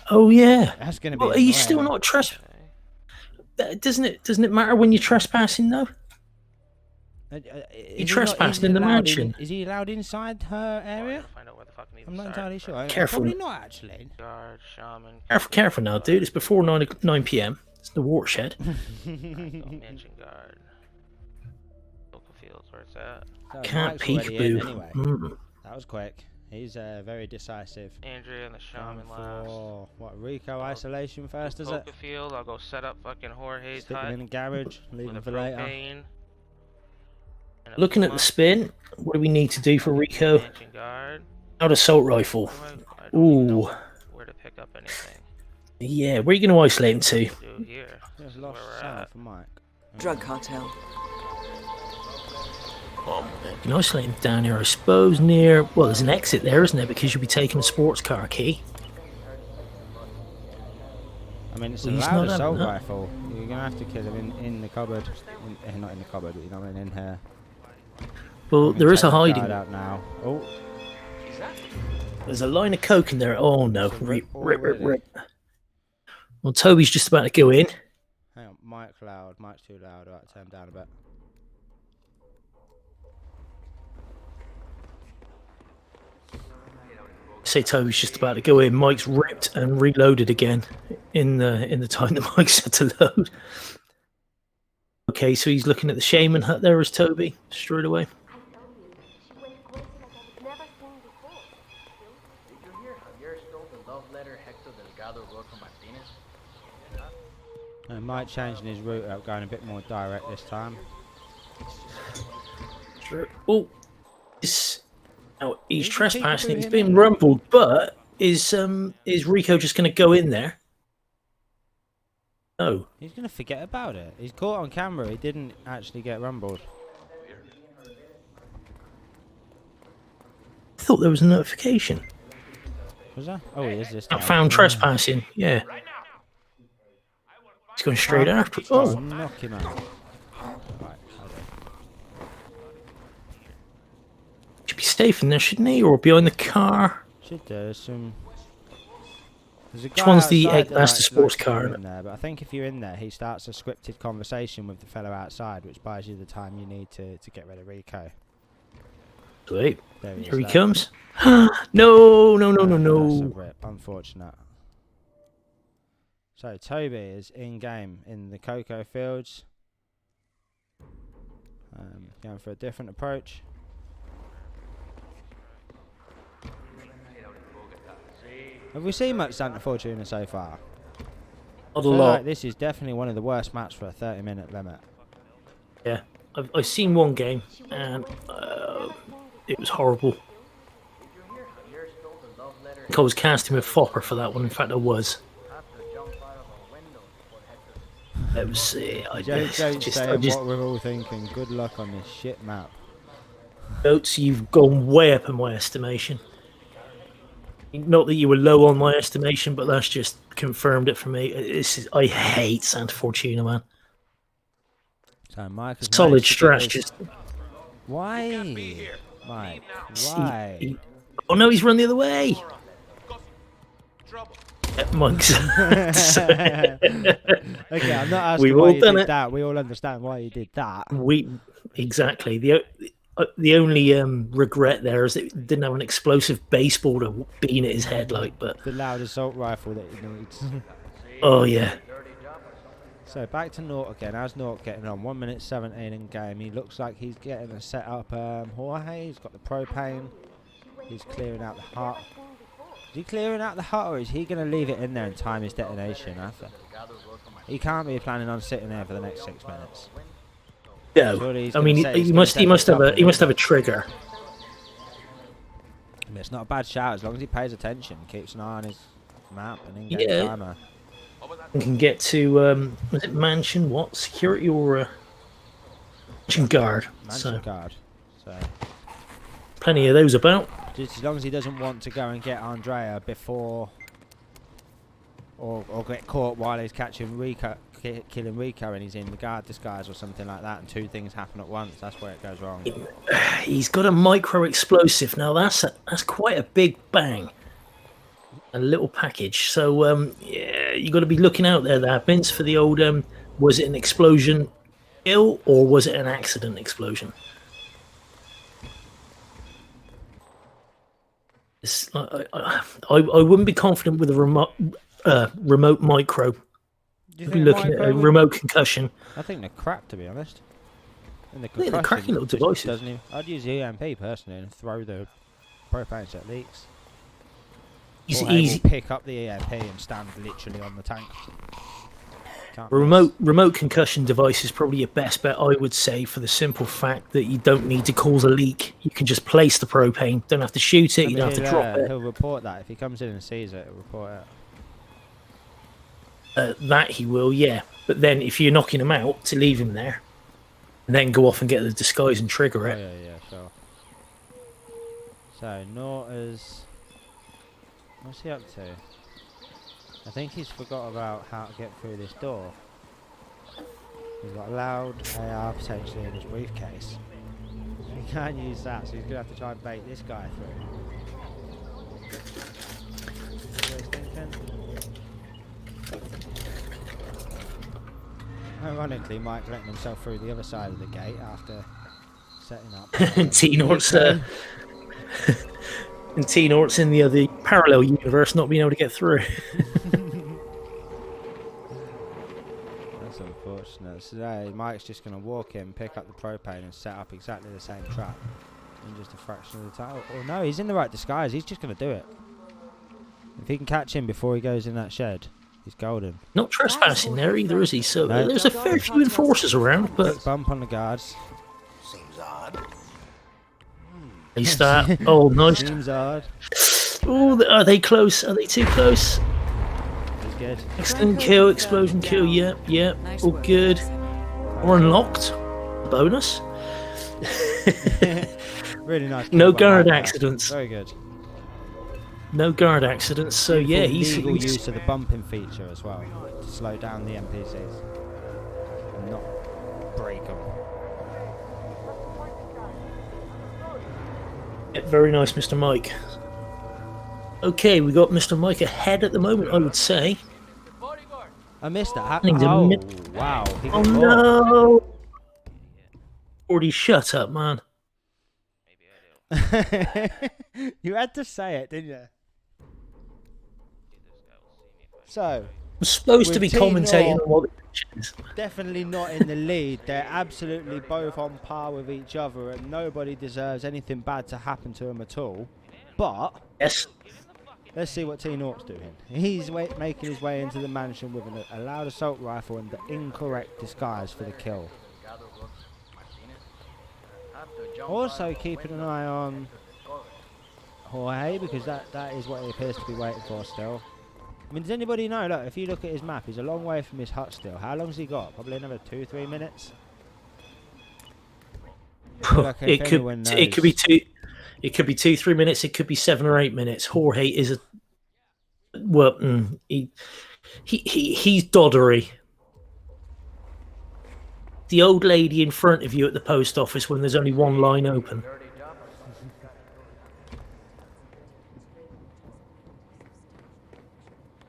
Oh yeah. That's going to be. Well, are you annoying. still not Doesn't it matter when you're trespassing though? Is he trespassing in the allowed mansion. Is he allowed inside her area? Find out where the fuck I need I'm to not start. entirely sure. Careful. Probably not actually. Guard, shaman. Careful now, dude. It's before 9 p.m. It's the watershed. Mansion guard. Local fields, where it's at. So Can't Mike's already in peekaboo. anyway. Mm. That was quick. He's very decisive. Andrea and the shaman Going last. for what, Rico isolation first, is it? Coca field, I'll go set up fucking Jorge's Stick him hut in the garage, leave with him a for later. propane. and a Looking at the puma, spin, what do we need to do for Rico? mansion guard. Out assault rifle. I don't even know Ooh. where to pick up anything. Yeah, where are you going to isolate him to? Do here. This Just is where lost we're sound at. for Mike. Drug cartel. You can isolate him down here, I suppose, near... Well, there's an exit there, isn't there? Because you'll be taking a sports car key. I mean, it's Well, a he's loud not assault having that. rifle. You're gonna have to kill him in the cupboard. Not in the cupboard, but you know what I mean, in here. Well, I'm gonna there is take a that hiding. guard out now. Oh, There's a line of coke in there. Oh, no. It's a Rip. rip already. Well, Toby's just about to go in. hang on, Mike's loud. Mike's too loud. Alright, turn him down a bit. Say Toby's just about to go in. Mike's ripped and reloaded again in the time that Mike's had to load. Okay, so he's looking at the shaman hut there as Toby straight away. Mike changing his route up, going a bit more direct this time. Sure. Oh, he's He's trespassing. He's peekaboo been him in. rumbled, but is Rico just going to go in there? No. He's gonna forget about it. He's caught on camera. He didn't actually get rumbled. I thought there was a notification. Was there? Oh, he is this I time. found trespassing. Yeah. He's going straight after. Oh, Oh, knock him out. Right, hold should be safe in there, shouldn't he? Or behind the car? on. Should do some. There's a Which guy one's the outside Egg that Master likes sports to car, come innit? in there, but I think if you're in there, he starts a scripted conversation with the fellow outside, which buys you the time you need to get rid of Rico. Sweet. There he is. Here he there. comes. No. That's a No. rip. Unfortunate. So Toby is in game in the Cocoa Fields. Going for a different approach. Have we seen much Santa Fortuna so far? Not a I feel lot. like this is definitely one of the worst maps for a 30-minute limit. Yeah. I've seen one game, and it was horrible. I think I was casting with Fopper for that one. In fact, I was. It was. Don't say what we're all thinking. Good luck on this shit map. Goats, you've gone way up in my estimation. Not that you were low on my estimation, but that's just confirmed it for me. I hate Santa Fortuna, man. So Mike has Solid managed to get stretch. this- Just Why? Mike, why? oh no, he's run the other way. Mike's. Okay, I'm not asking We've why all you done did it. that. We all understand why you did that. Exactly. The only regret there is that it didn't have an explosive baseball to bean at his head, like. But The loud assault rifle that he needs. oh yeah, So back to Tnort again. How's Tnort getting on? 1 minute 17 in game. He looks like he's getting a set up. Jorge, he's got the propane. He's clearing out the hut. Is he clearing out the hut, or is he going to leave it in there and time his detonation after? He can't be planning on sitting there for the next 6 minutes. no. Surely he's I gonna mean, say he's he gonna must set this have up he must have a trigger. I mean, it's not a bad shout as long as he pays attention, keeps an eye on his map and in-game Yeah. timer. And can get to was it mansion? What security or mansion guard? Mansion So guard. So plenty of those about. just as long as he doesn't want to go and get Andrea before, or get caught while he's catching Rico, killing Rico, and he's in the guard disguise or something like that, and two things happen at once. That's where it goes wrong. He's got a micro explosive. Now that's quite a big bang. A little package. So yeah, you got to be looking out there. That Vince for the old. Was it an explosion kill or was it an accident explosion? It's, I wouldn't be confident with a remote micro. Do you I'd be think looking at micro a would- remote concussion. I think they're crap, to be honest. And the Yeah, they're concussion cracking little just devices. doesn't even, I'd use the EMP personally and throw the propane so it leaks. He's Or they will easy. pick up the EMP and stand literally on the tank. Can't Remote concussion device is probably your best bet, I would say, for the simple fact that you don't need to cause a leak. You can just place the propane. Don't have to shoot it. I You mean, don't have to drop it. He'll report that if he comes in and sees it. He'll report it. That he will, yeah. But then if you're knocking him out, to leave him there, and then go off and get the disguise and trigger Oh, it. yeah, sure. So Tnort is. What's he up to? I think he's forgot about how to get through this door. He's got a loud AR potentially in his briefcase. He can't use that, so he's gonna have to try and bait this guy through. That's what he's thinking. Ironically, Mike letting himself through the other side of the gate after setting up. And Tnort's and Tnort's in the other parallel universe, not being able to get through. That's unfortunate. So Mike's just going to walk in, pick up the propane, and set up exactly the same trap in just a fraction of the time. Oh no, he's in the right disguise. He's just going to do it. If he can catch him before he goes in that shed, he's golden. Not trespassing there either, is he? So No. there's a fair few enforcers around, but Quick bump on the guards. Seems odd. they start. Oh, nice. Seems odd. Oh, are they close? Are they too close? He's good. Excellent kill, explosion kill. Yep, yep. Nice All work, good. RRWC. Or unlocked. Bonus. Really nice. No kill by guard Mike there. accidents. Very good. No guard accidents. So yeah, Full he's legal use of the bumping feature as well to slow down the NPCs and not break them. very nice, Mr. Mike. Okay, we got Mr. Mike ahead at the moment, I would say. I missed that. He's a Oh mid- wow! He Oh got caught. no! Already shut up, man. Maybe I do. You had to say it, didn't you? This guy will see me if I So, I'm supposed to With be commentating Tnort- on what the pitch is. definitely not in the lead. They're absolutely both on par with each other, and nobody deserves anything bad to happen to them at all. But Yes. let's see what Tnort's doing. He's making his way into the mansion with a loud assault rifle and the incorrect disguise for the kill. Also keeping an eye on Jorge, because that is what he appears to be waiting for still. I mean, does anybody know? Look, if you look at his map, he's a long way from his hut still. How long's he got? Probably another 2-3 minutes. Like, if It could anyone it could be knows- 2 it could be 2-3 minutes, it could be 7 or 8 minutes. Jorge is a well he's doddery. The old lady in front of you at the post office when there's only one line open.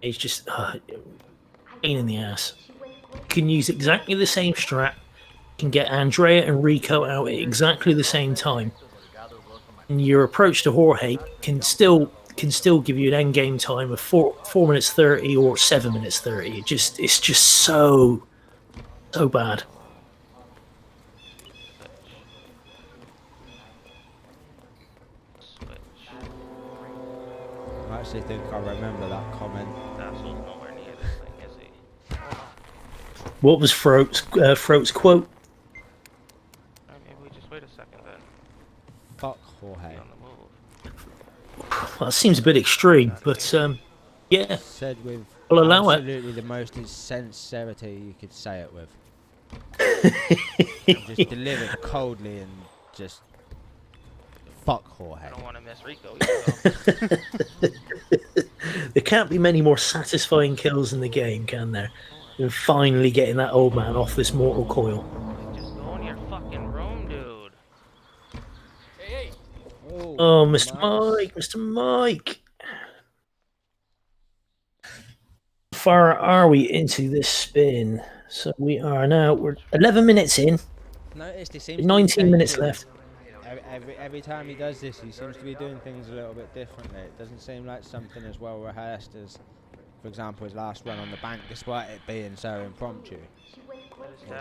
It's just pain in the ass. You can use exactly the same strat, can get Andrea and Rico out at exactly the same time, and your approach to Jorge can still give you an end game time of 4 minutes 30 or 7 minutes 30. It's just so bad. I actually think I remember that comment. Dassel's nowhere near this thing, is he? What was Throat's quote? Alright, maybe we just wait a second then. Fuck Jorge. Be on the move. Well, that seems a bit extreme, but yeah, Said with I'll allow it. absolutely the most sincerity you could say it with. And just delivered coldly and just fuck Jorge. I don't want to miss Rico either, though. There can't be many more satisfying kills in the game, can there? Than finally getting that old man off this mortal coil. Just go in your fucking room, dude. Hey, Oh, Mr. Mike, Mr. Mike. How far are we into this spin? So we're 11 minutes in, Noticed he seems 19 minutes left. Every time he does this, he seems to be doing things a little bit differently. It doesn't seem like something as well rehearsed as, for example, his last run on the bank, despite it being so impromptu. It's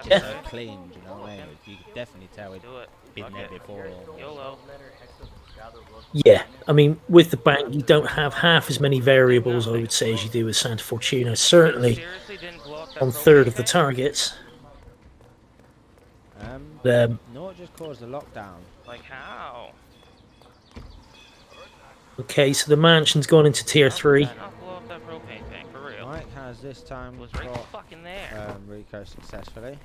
Yeah. just so clean, do you know what I mean? You could definitely tell he'd Do it. been Fuck there it. before. YOLO. Yeah, I mean, with the bank, you don't have half as many variables, I would say, as you do with Santa Fortuna. Certainly Seriously didn't blow up that on propane third of the tank? targets. Tnort just caused a lockdown. Like how? Okay, so the mansion's gone into tier 3. Did not blow up that propane tank, for real. Mike has this time It was right got fucking there. Rico successfully.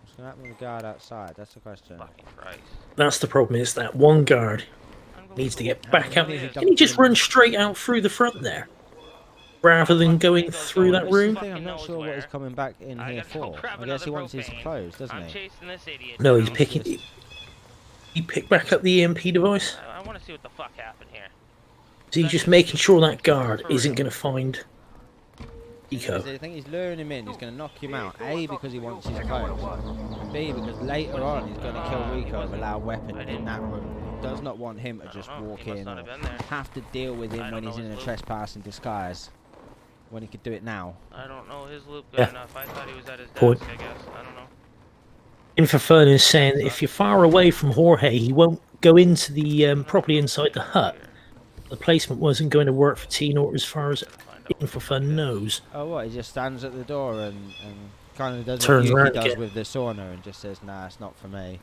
What's going to happen with the guard outside? That's the question. Fucking Christ. That's the problem, is that one guard needs to get back out. Can he just run straight out through the front there? Rather than going through that room? I'm not sure what he's coming back in I here gotta go for. grab I guess he another wants his propane. clothes, doesn't I'm he? chasing this idiot. No, he's down. picking... He picked back up the EMP device? I want to see what the fuck happened here. So he's just making sure that guard isn't going to find Rico. I think he's luring him in. He's going to knock him out. A, because he wants his clothes. And B, because later on he's going to kill Rico with a loud weapon in that room. He does not want him to just don't know. walk He must in not or have been there. have to deal with I him don't when know he's in his a loop. trespass in disguise. When he could do it now. I don't know his loop good Yeah. enough. I thought he was at his Point. desk, I guess. I don't know. Infofern is saying that if you're far away from Jorge, he won't go into the properly inside the hut. The placement wasn't going to work for Tnort as far as Infofern knows. Oh, what? He just stands at the door and kind of does Turns what around Yuki does again. with the sauna and just says, nah, it's not for me.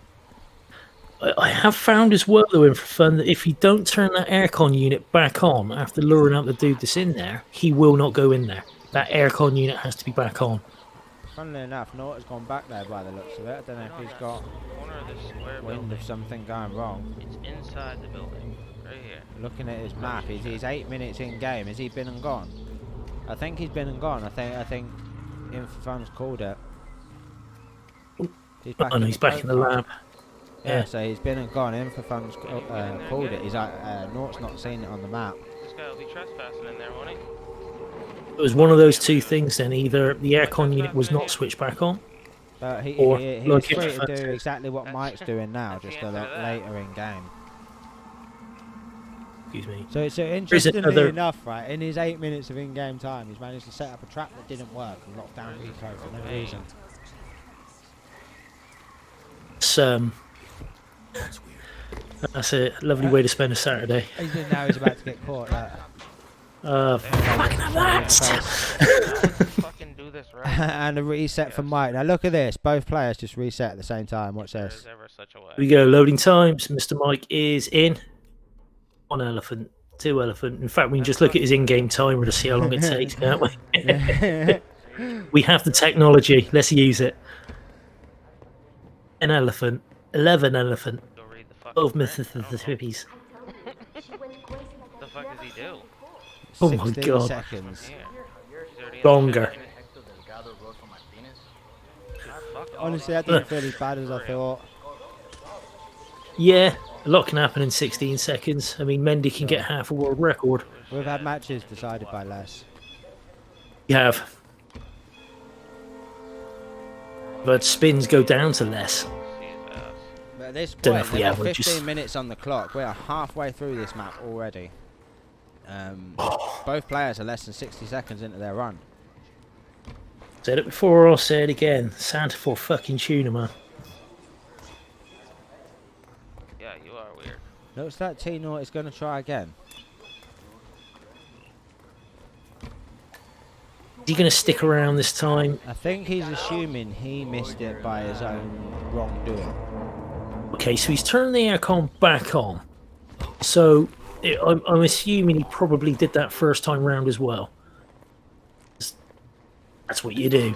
I have found as well, though, Infofern, that if you don't turn that aircon unit back on after luring out the dude that's in there, he will not go in there. That aircon unit has to be back on. Funnily enough, Tnort has gone back there by the looks of it. I don't know if he's got Corner of this square wind building. of something going wrong. It's inside the building. Right here. Looking at his map, he's 8 minutes in game. Has he been and gone? I think he's been and gone. I think Infofun's called it. He's Oh, no, he's back in the lab. Yeah, Yeah. so he's been and gone. Infofun's called it. He's Nort's not seen it on the map. This guy will be trespassing in there, won't he? It was one of those two things then. Either the aircon unit was not switched back on, But he's Or free like to Infofun do says. exactly what That's- Mike's doing now, that's the just a answer lot to that. later in game. excuse me. So is interestingly another- enough, right, in his 8 minutes of in-game time, he's managed to set up a trap that didn't work and lock down Rico for no reason. It's, that's a lovely way to spend a Saturday. Now he's about to get caught. Fucking have that! Fucking do this right. And a reset for Mike. Now look at this. Both players just reset at the same time. Watch There's this. ever such a way. Here we go, loading times. Mr. Mike is in. 1 elephant, 2 elephant. In fact, we can just look at his in-game timer to see how long it takes, can't we? We have the technology. Let's use it. 10 elephant, 11 elephant, Go read the fucking 12 print. I don't know. Mississippi's. What the fuck does he do? Oh my 16 God. seconds. Here. He's already in Longer. the fuck all Honestly, I that. didn't feel as bad as I thought. Yeah, a lot can happen in 16 seconds. I mean, Mendy can get half a world record. We've had matches decided by less. You have. But spins go down to less. See it fast. But at this Don't know point, if the we've got average is- 15 minutes on the clock. We are halfway through this map already. Both players are less than 60 seconds into their run. Said it before, I'll say it again. Santa for fucking tuna, man. Yeah, you are weird. Looks like Tnort is going to try again. Is he going to stick around this time? I think he's assuming he missed it by his own wrongdoing. Okay, so he's turned the aircon back on. So I'm assuming he probably did that first time round as well. That's what you do.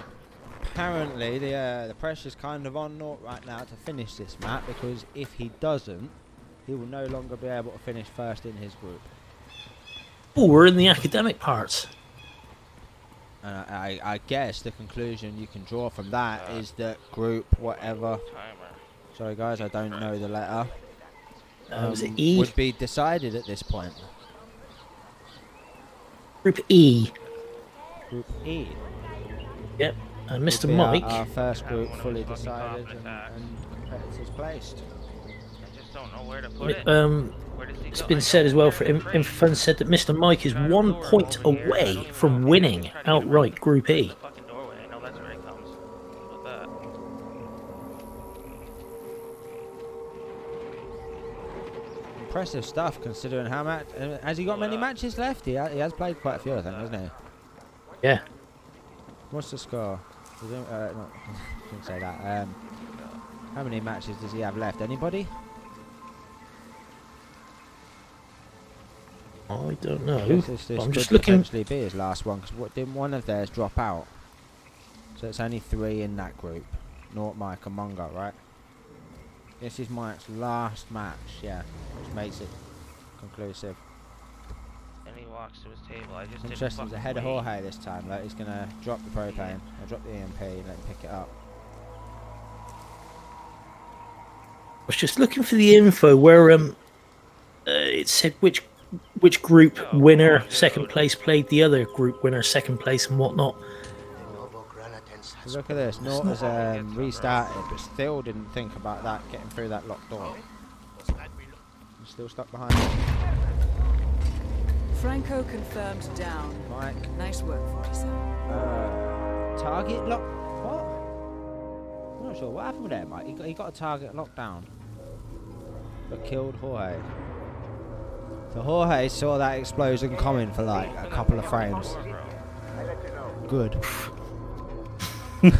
Apparently, the pressure's kind of on Nort right now to finish this map, because if he doesn't, he will no longer be able to finish first in his group. Oh, we're in the academic parts. And I guess the conclusion you can draw from that is that group whatever. Timer. Sorry guys, I don't know the letter. Was it E? Would be decided at this point. Group E. Group E. Yep. And would Mr. be Mike. Our first Have group one of fully those fucking decided confidence and acts. competitors placed. I just don't know where to put it. Where does he It's go? been I said know as well where for to Info Fun said that Mr. Mike is 1 point away from winning outright Group E. The fucking doorway. I know that's where he comes. What about that? Impressive stuff considering how much. Has he got many matches left? He has played quite a few, I think, hasn't he? Yeah. What's the score? No, didn't say that. How many matches does he have left? Anybody? I don't know. This I'm could just looking. potentially be his last one, because didn't one of theirs drop out? So it's only 3 in that group. Tnort, Mike and Mungo, right? This is Mike's last match, yeah, which makes it conclusive. And he walks to his table. I just Interesting, he's didn't ahead of fucking wait. Jorge this time. Like, he's gonna drop the propane, or drop the EMP, and let him pick it up. I was just looking for the info where it said which group winner second place played the other group winner second place and whatnot. So look at this, Tnort has restarted, but still didn't think about that, getting through that locked door. He's still stuck behind it. Franco confirmed down. Mike, Nice work, 47. target lock. What? I'm not sure what happened there, Mike. He got a target locked down, but killed Jorge. So Jorge saw that explosion coming for like a couple of frames. Good. On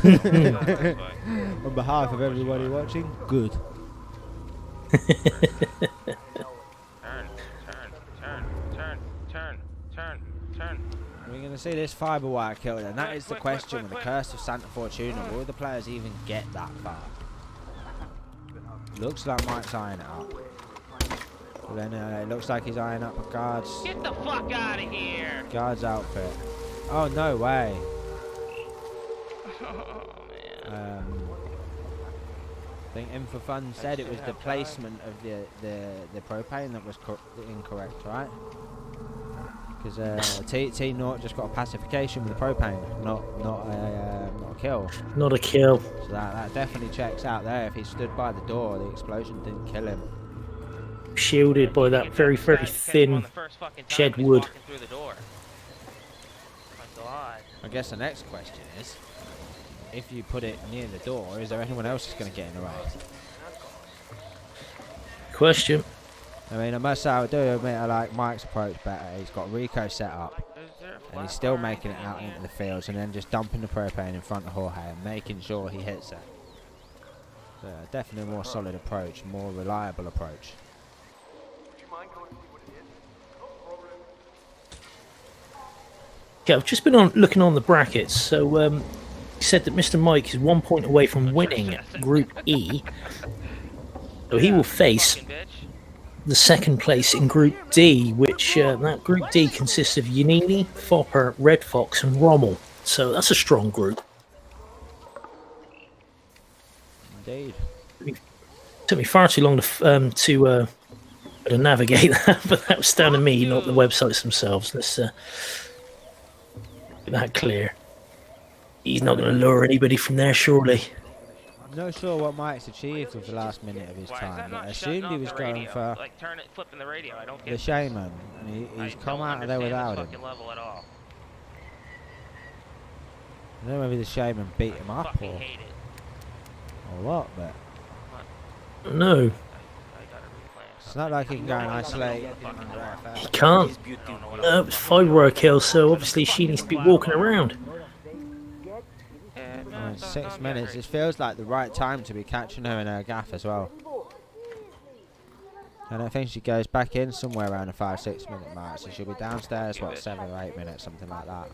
behalf of everybody watching, good. Turn. We're going to see this fibre wire killed, and that is the question with the curse of Santa Fortuna. Will the players even get that far? Looks like Mike's eyeing it up. But then it looks like he's eyeing up a guard's Get the fuck out of here! outfit. Oh, no way. Oh man. I think Info Fun said it was the placement of the propane that was incorrect, right? Because Tnort just got a pacification with the propane, not a kill. Not a kill. So that definitely checks out there. If he stood by the door, the explosion didn't kill him. Shielded by that very, very thin shed wood. Through the door. My God. I guess the next question is, if you put it near the door, is there anyone else who's going to get in the way? Question. I mean, I must say, I do admit I like Mike's approach better. He's got Rico set up, and he's still making it out into the fields, and then just dumping the propane in front of Jorge and making sure he hits it. So, definitely a more solid approach, more reliable approach. Yeah, I've just been looking on the brackets. So he said that Mr. Mike is 1 point away from winning Group E. So he will face Fucking bitch. the second place in Group D, which that Group D consists of Yanini, Fopper, Red Fox, and Rommel. So that's a strong group. Indeed. Took me far too long to navigate that, but that was down to me, not the websites themselves. Let's get that clear. He's not going to lure anybody from there, surely. I'm not sure what Mike's achieved with the last minute of his Why is time, that but I not shutting assumed he off was the going radio? for Like flipping the radio. I don't get the this. shaman, and he's I come don't out of there understand without this him. fucking level at all. I don't know whether the shaman beat him I up fucking or hate it. what, but No, I gotta replan it's not like he can go and isolate. he can't. It's 5-wire kill, so obviously she needs to be walking around. I mean, 6 minutes. It feels like the right time to be catching her in her gaff as well. And I think she goes back in somewhere around the 5-6 minute mark, so she'll be downstairs, what, 7 or 8 minutes, something like that.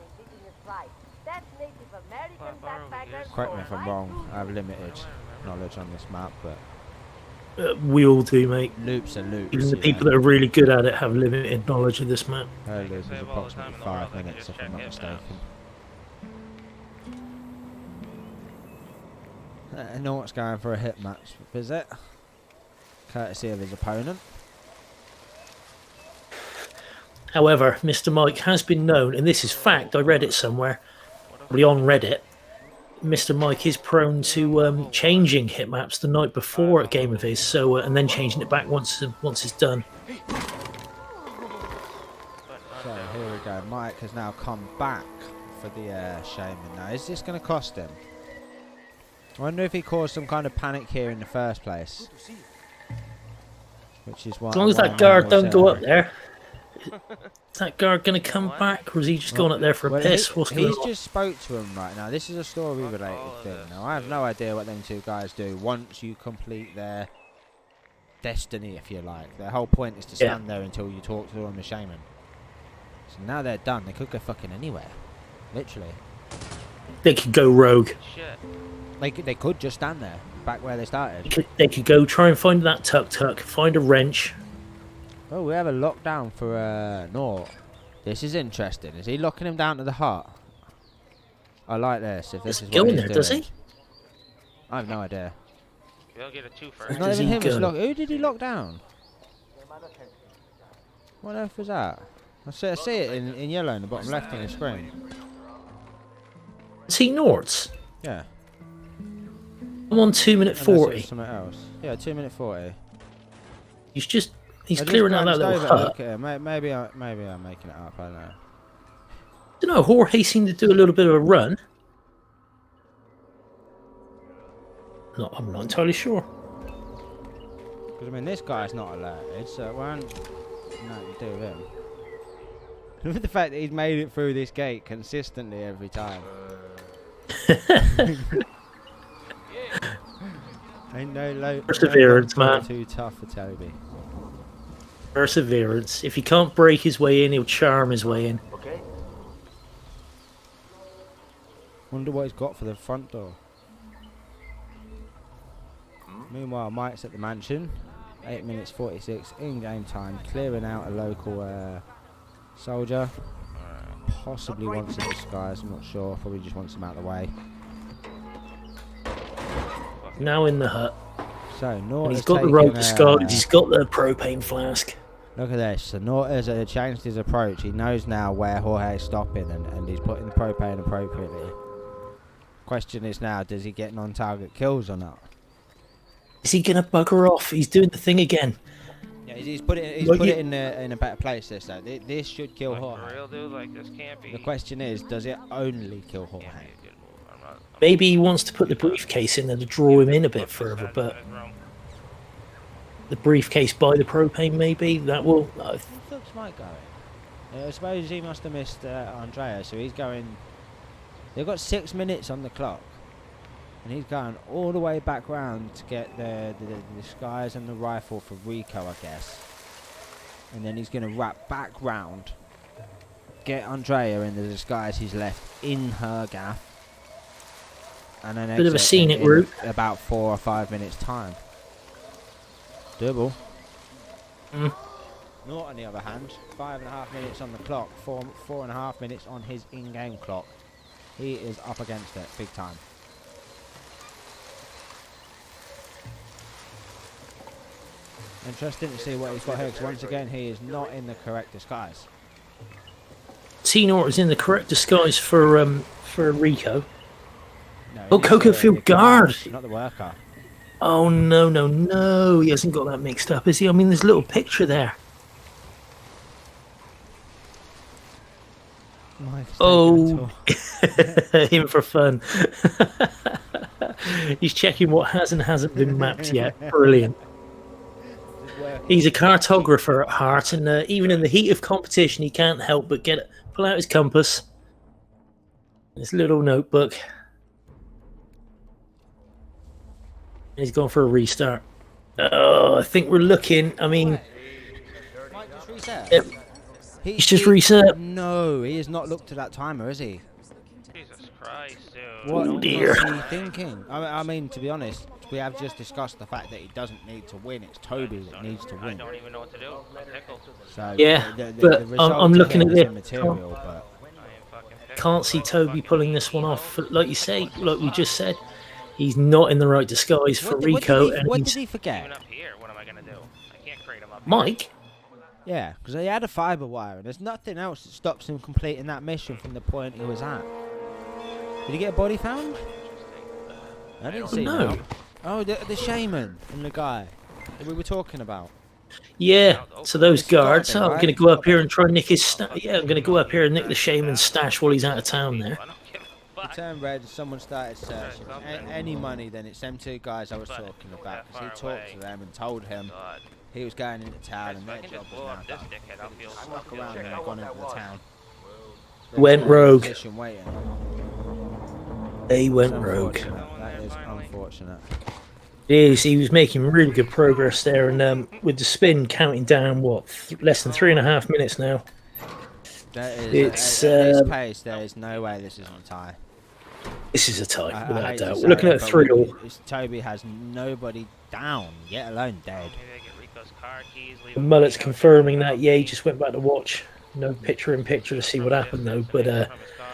Correct me if I'm wrong, I have limited knowledge on this map, but We all do, mate. loops are loops. Even the people that are really good at it have limited knowledge of this map. Her can loop is save all the time approximately in the world, 5 I can minutes, just if I'm check not it mistaken. now. Tnort's going for a hit match visit, courtesy of his opponent. However, Mr. Mike has been known, and this is fact, I read it somewhere, probably on Reddit. Mr. Mike is prone to changing hit maps the night before a game of his, so and then changing it back once it's done. So here we go. Mike has now come back for the shaman. Now, is this going to cost him? I wonder if he caused some kind of panic here in the first place. Which is why. As long as that guard don't go up there. Is that guard going to come back, or is he just going up there for a piss? What's going He's on? just spoke to him right now. This is a story-related thing. Now, I have no idea what them two guys do once you complete their destiny, if you like. Their whole point is to stand there until you talk to them, the shaman. So now they're done. They could go fucking anywhere. Literally. They could go rogue. Shit. They could just stand there, back where they started. They could go try and find that tuk-tuk, find a wrench. Oh, we have a lockdown for Tnort. This is interesting. Is he locking him down to the hut? I like this. If this is Go what in he's there, doing. does he? I have no idea. We'll get a 2 It's first. not Does even he him. It's go? who did he lock down? What on earth was that? I see it in yellow in the bottom left of the screen. Is he Tnort's? Yeah. I'm on 2 minute Unless it was 40. something else. Yeah, 2 minute 40. He's I just clearing out that glanced little over to hut. look at him. Maybe I'm making it up. I don't know. I don't know, Jorge seemed to do a little bit of a run. No, I'm not entirely sure. Because I mean, this guy's not alerted, so it won't nothing to do with him. Look at the fact that he's made it through this gate consistently every time. Ain't no Perseverance, no man. Too tough for Toby. Perseverance. If he can't break his way in, he'll charm his way in. Okay. Wonder what he's got for the front door. Meanwhile, Mike's at the mansion. 8 minutes 46 in-game time, clearing out a local soldier. Possibly wants a disguise, I'm not sure. Probably just wants him out of the way. Now in the hut. So Tnort And he's has got the taken, rope disguised. He's got the propane flask. Look at this. So Tnort has changed his approach. He knows now where Jorge is stopping, and he's putting the propane appropriately. Question is now, does he get non-target kills or not? Is he going to bugger off? He's doing the thing again. Yeah, he's put it. He's Like put you- it in a better place. This though. This should kill Like, for Jorge. real, dude, like this can't be. The question is, does it only kill Jorge? Can't be a good move. I'm not. Maybe he wants to put the briefcase in there to draw him in a bit further, but the briefcase by the propane, maybe that will. Where the fuck's Mike going? I suppose he must have missed Andrea, so he's going. They've got 6 minutes on the clock, and he's going all the way back round to get the disguise and the rifle for Rico, I guess. And then he's going to wrap back round, get Andrea in the disguise he's left in her gaff, and then Bit of a exit scenic in route. about 4 or 5 minutes time. Doable. Mm. Tnort, on the other hand, 5.5 minutes on the clock, 4.5 minutes on his in-game clock. He is up against it big time. Interesting to see what he's got here, because once again he is not in the correct disguise. Tnort is in the correct disguise for Rico. No, Oh, it is Coco the Field guard. not the worker. Oh, no, no, no. He hasn't got that mixed up, has he? I mean, there's a little picture there. Mike's Oh, him for fun. He's checking what has and hasn't been mapped yet. Brilliant. He's a cartographer at heart, and even in the heat of competition, he can't help but pull out his compass, his little notebook. He's gone for a restart. Oh, I think we're looking. I mean, Mike just reset. Yep. He's just reset. No, he has not looked at that timer, has he? Jesus Christ, dude. What Oh, dear. was he thinking? I mean, to be honest, we have just discussed the fact that he doesn't need to win. It's Toby that needs to I win. don't even know what to do. I'm tickled. So Yeah, the but result I'm to looking him at is it. immaterial, but I am fucking tickled. Can't see Toby pulling this one off. Like you say, like we just said, he's not in the right disguise for Rico. What And did he Even forget? up here, what am I gonna do? I can't crate him up here. Mike, Yeah, because he had a fibre wire, and there's nothing else that stops him completing that mission from the point he was at. Did he get a body found? I didn't see no. that. Oh, the shaman and the guy that we were talking about. Yeah, so those It's gotta guards. be, I'm right? going to go up here and try and nick his stash. Yeah, I'm going to go up here and nick the shaman's stash while he's out of town there. I don't give a It fuck. turned red and someone started searching. Any money, then it's them two guys I was talking about. Because he talked to them and told him God. he was going into town and If I their can job just was blow now up this done. dickhead, I'll feel Snuck feel around okay. and gone into the town. Went rogue. Position waiting. They It's went rogue. unfortunate. That is unfortunate. It is. He was making really good progress there, and with the spin counting down, what, less than 3.5 minutes now. That is, It's, at this pace, there is no way this isn't a tie. This is a tie, I without a hate to doubt. say We're looking it, at but 3-all. Toby has nobody down, yet alone dead. Maybe I get Rico's car keys, leave The him mullet's Rico's confirming car that. Yeah, he keys, just went back to watch. No picture in picture to see what happened though, but from his car.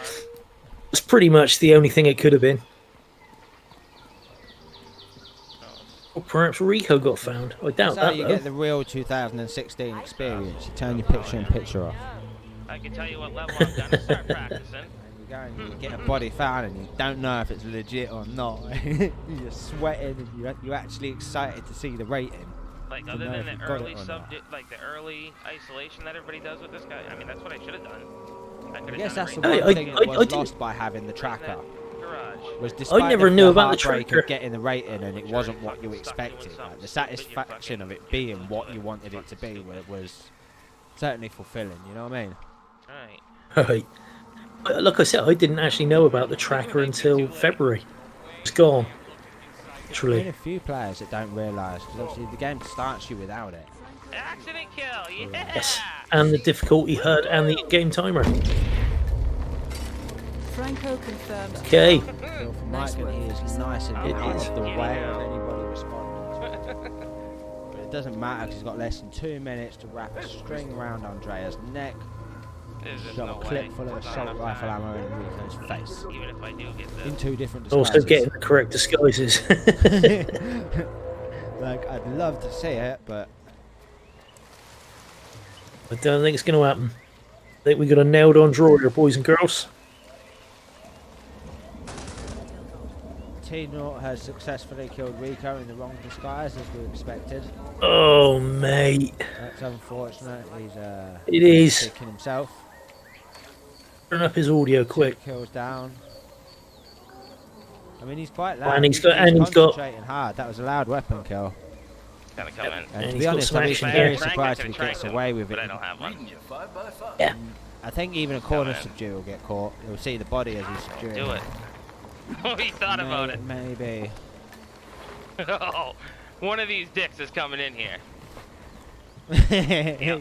it's pretty much the only thing it could have been. Or perhaps Rico got found. I doubt That's how that you though. get the real 2016 experience. You turn your picture off. I can tell you what level I'm gonna start practicing. And you go and you get a body found and you don't know if it's legit or not. You're sweating and you're actually excited to see the rating. Like To other know than if the you've got it early or not. like the early isolation that everybody does with this guy. I mean, that's what I should have done. I I could guess have that's the done it one I- thing I- that I was didn't- lost by having the right in tracker. that garage. Was despite never knew about the heartbreak tracker. of getting the rating and it wasn't what you expected. Like, the satisfaction of it being what you wanted it to be was certainly fulfilling. You know what I mean? Right. Right. But like I said, I didn't actually know about the tracker until February. It's gone. There's Literally. a few players that don't realise because obviously the game starts you without it. Accident kill, yeah! Yes. And the difficulty HUD and the in-game timer. Franco confirmed. Okay. So from Nice Mike, work. he is nice and It out is. of the way of anybody responding. But it doesn't matter because he's got less than 2 minutes to wrap a string around Andrea's neck. There's He's just got no a clip way. full of Not assault enough rifle time. ammo in Rico's face. Even if I do get the In 2 different disguises. Also getting the correct disguises. Like, I'd love to see it, but I don't think it's going to happen. I think we got a nailed on draw here, boys and girls. Tnort has successfully killed Rico in the wrong disguise, as we expected. Oh, mate. That's unfortunate. He's It is. kicking himself. Turn up his audio quick. 2 kills down. I mean, he's quite loud. And he's got- concentrating hard. That was a loud weapon kill. Gonna come in. And And to he's be got honest, some I'd be action very here. surprised if he gets away with it. But I don't have one. Yeah. I think even a corner subdue will get caught. You'll see the body as he's subduing. Do it. Oh, he thought about it. Maybe. Oh, one of these dicks is coming in here.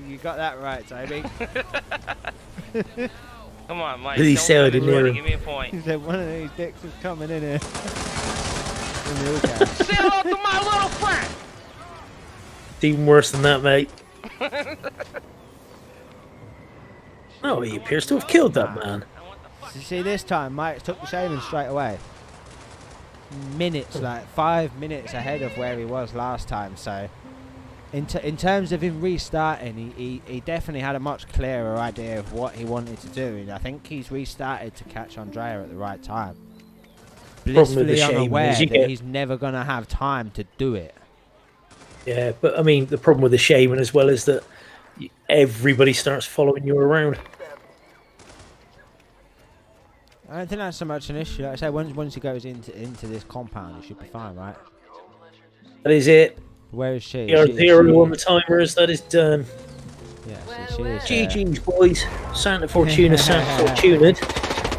You got that right, Toby. Come on, Mike. Did he don't say I get me didn't hear ready, him? Give me a He point. said one of these dicks is coming in here. In the hook house. Say hello to my little friend. It's even worse than that, mate. No, he appears to have killed that man. You see, this time Mike took the shaman straight away. Minutes, like 5 minutes ahead of where he was last time. So, in terms of him restarting, he definitely had a much clearer idea of what he wanted to do. And I think he's restarted to catch Andrea at the right time. blissfully shaming unaware is you that get- he's never going to have time to do it. Yeah, but I mean, the problem with the shaman as well is that everybody starts following you around. I don't think that's so much an issue. Like I say, once he goes into this compound, he should be fine, right? That is it. Where is she? You're zero on the timers. That is done. Yeah, she is. GG's, boys. Santa Fortuna, Santa Fortuna'd.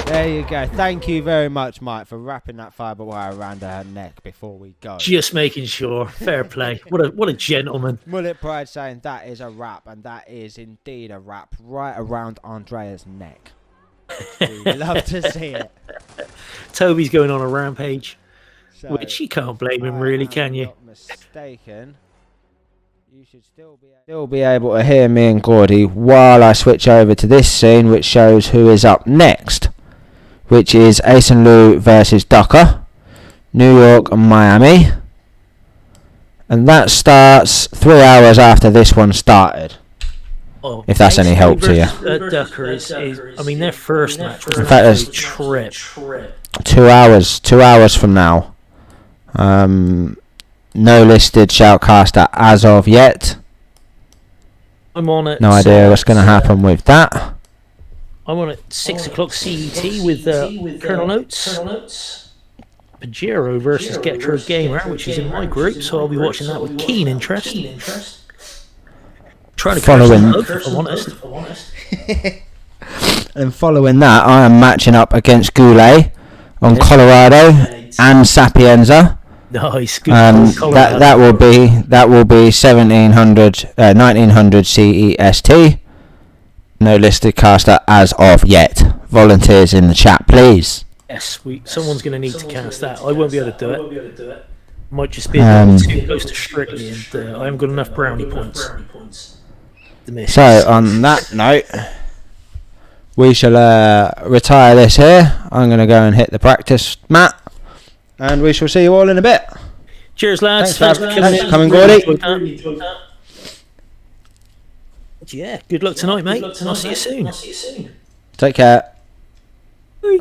There you go. Thank you very much, Mike, for wrapping that fibre wire around her neck before we go. Just making sure. Fair play. What a gentleman. Mullet Pride saying that is a wrap, and that is indeed a wrap right around Andrea's neck. We love to see it. Toby's going on a rampage, So, which you can't blame him, really, can you? Not mistaken. You should still be able to hear me and Gordy while I switch over to this scene, which shows who is up next, which is Ace and Lou versus Ducker, New York and Miami, and that starts 3 hours after this one started. Oh, If that's any help to you. Ducker is, I mean, their first match was In fact, a it's trip. 2 hours. 2 hours from now. No listed shoutcaster as of yet. I'm on it. No idea what's going to happen with that. I'm on at 6 o'clock CET with Colonel Notes. Pajero versus Getro Gamer, which is in my group, so I'll be watching that with keen interest. Trying to Following- if I'm honest. And following that, I am matching up against Goulet on Colorado and Sapienza. Nice. Good That will be 1900 CEST. No listed caster as of yet. Volunteers in the chat, please. Yes, someone's going to need to cast that. I won't be able to do it. Might just be a bit too close to Strictly, and I haven't got enough brownie points. So on that note, we shall retire this here. I'm going to go and hit the practice mat, and we shall see you all in a bit. Cheers, lads. Thanks for in. coming, Gordy. Yeah, good luck tonight, mate. I'll see you soon. Take care. Bye.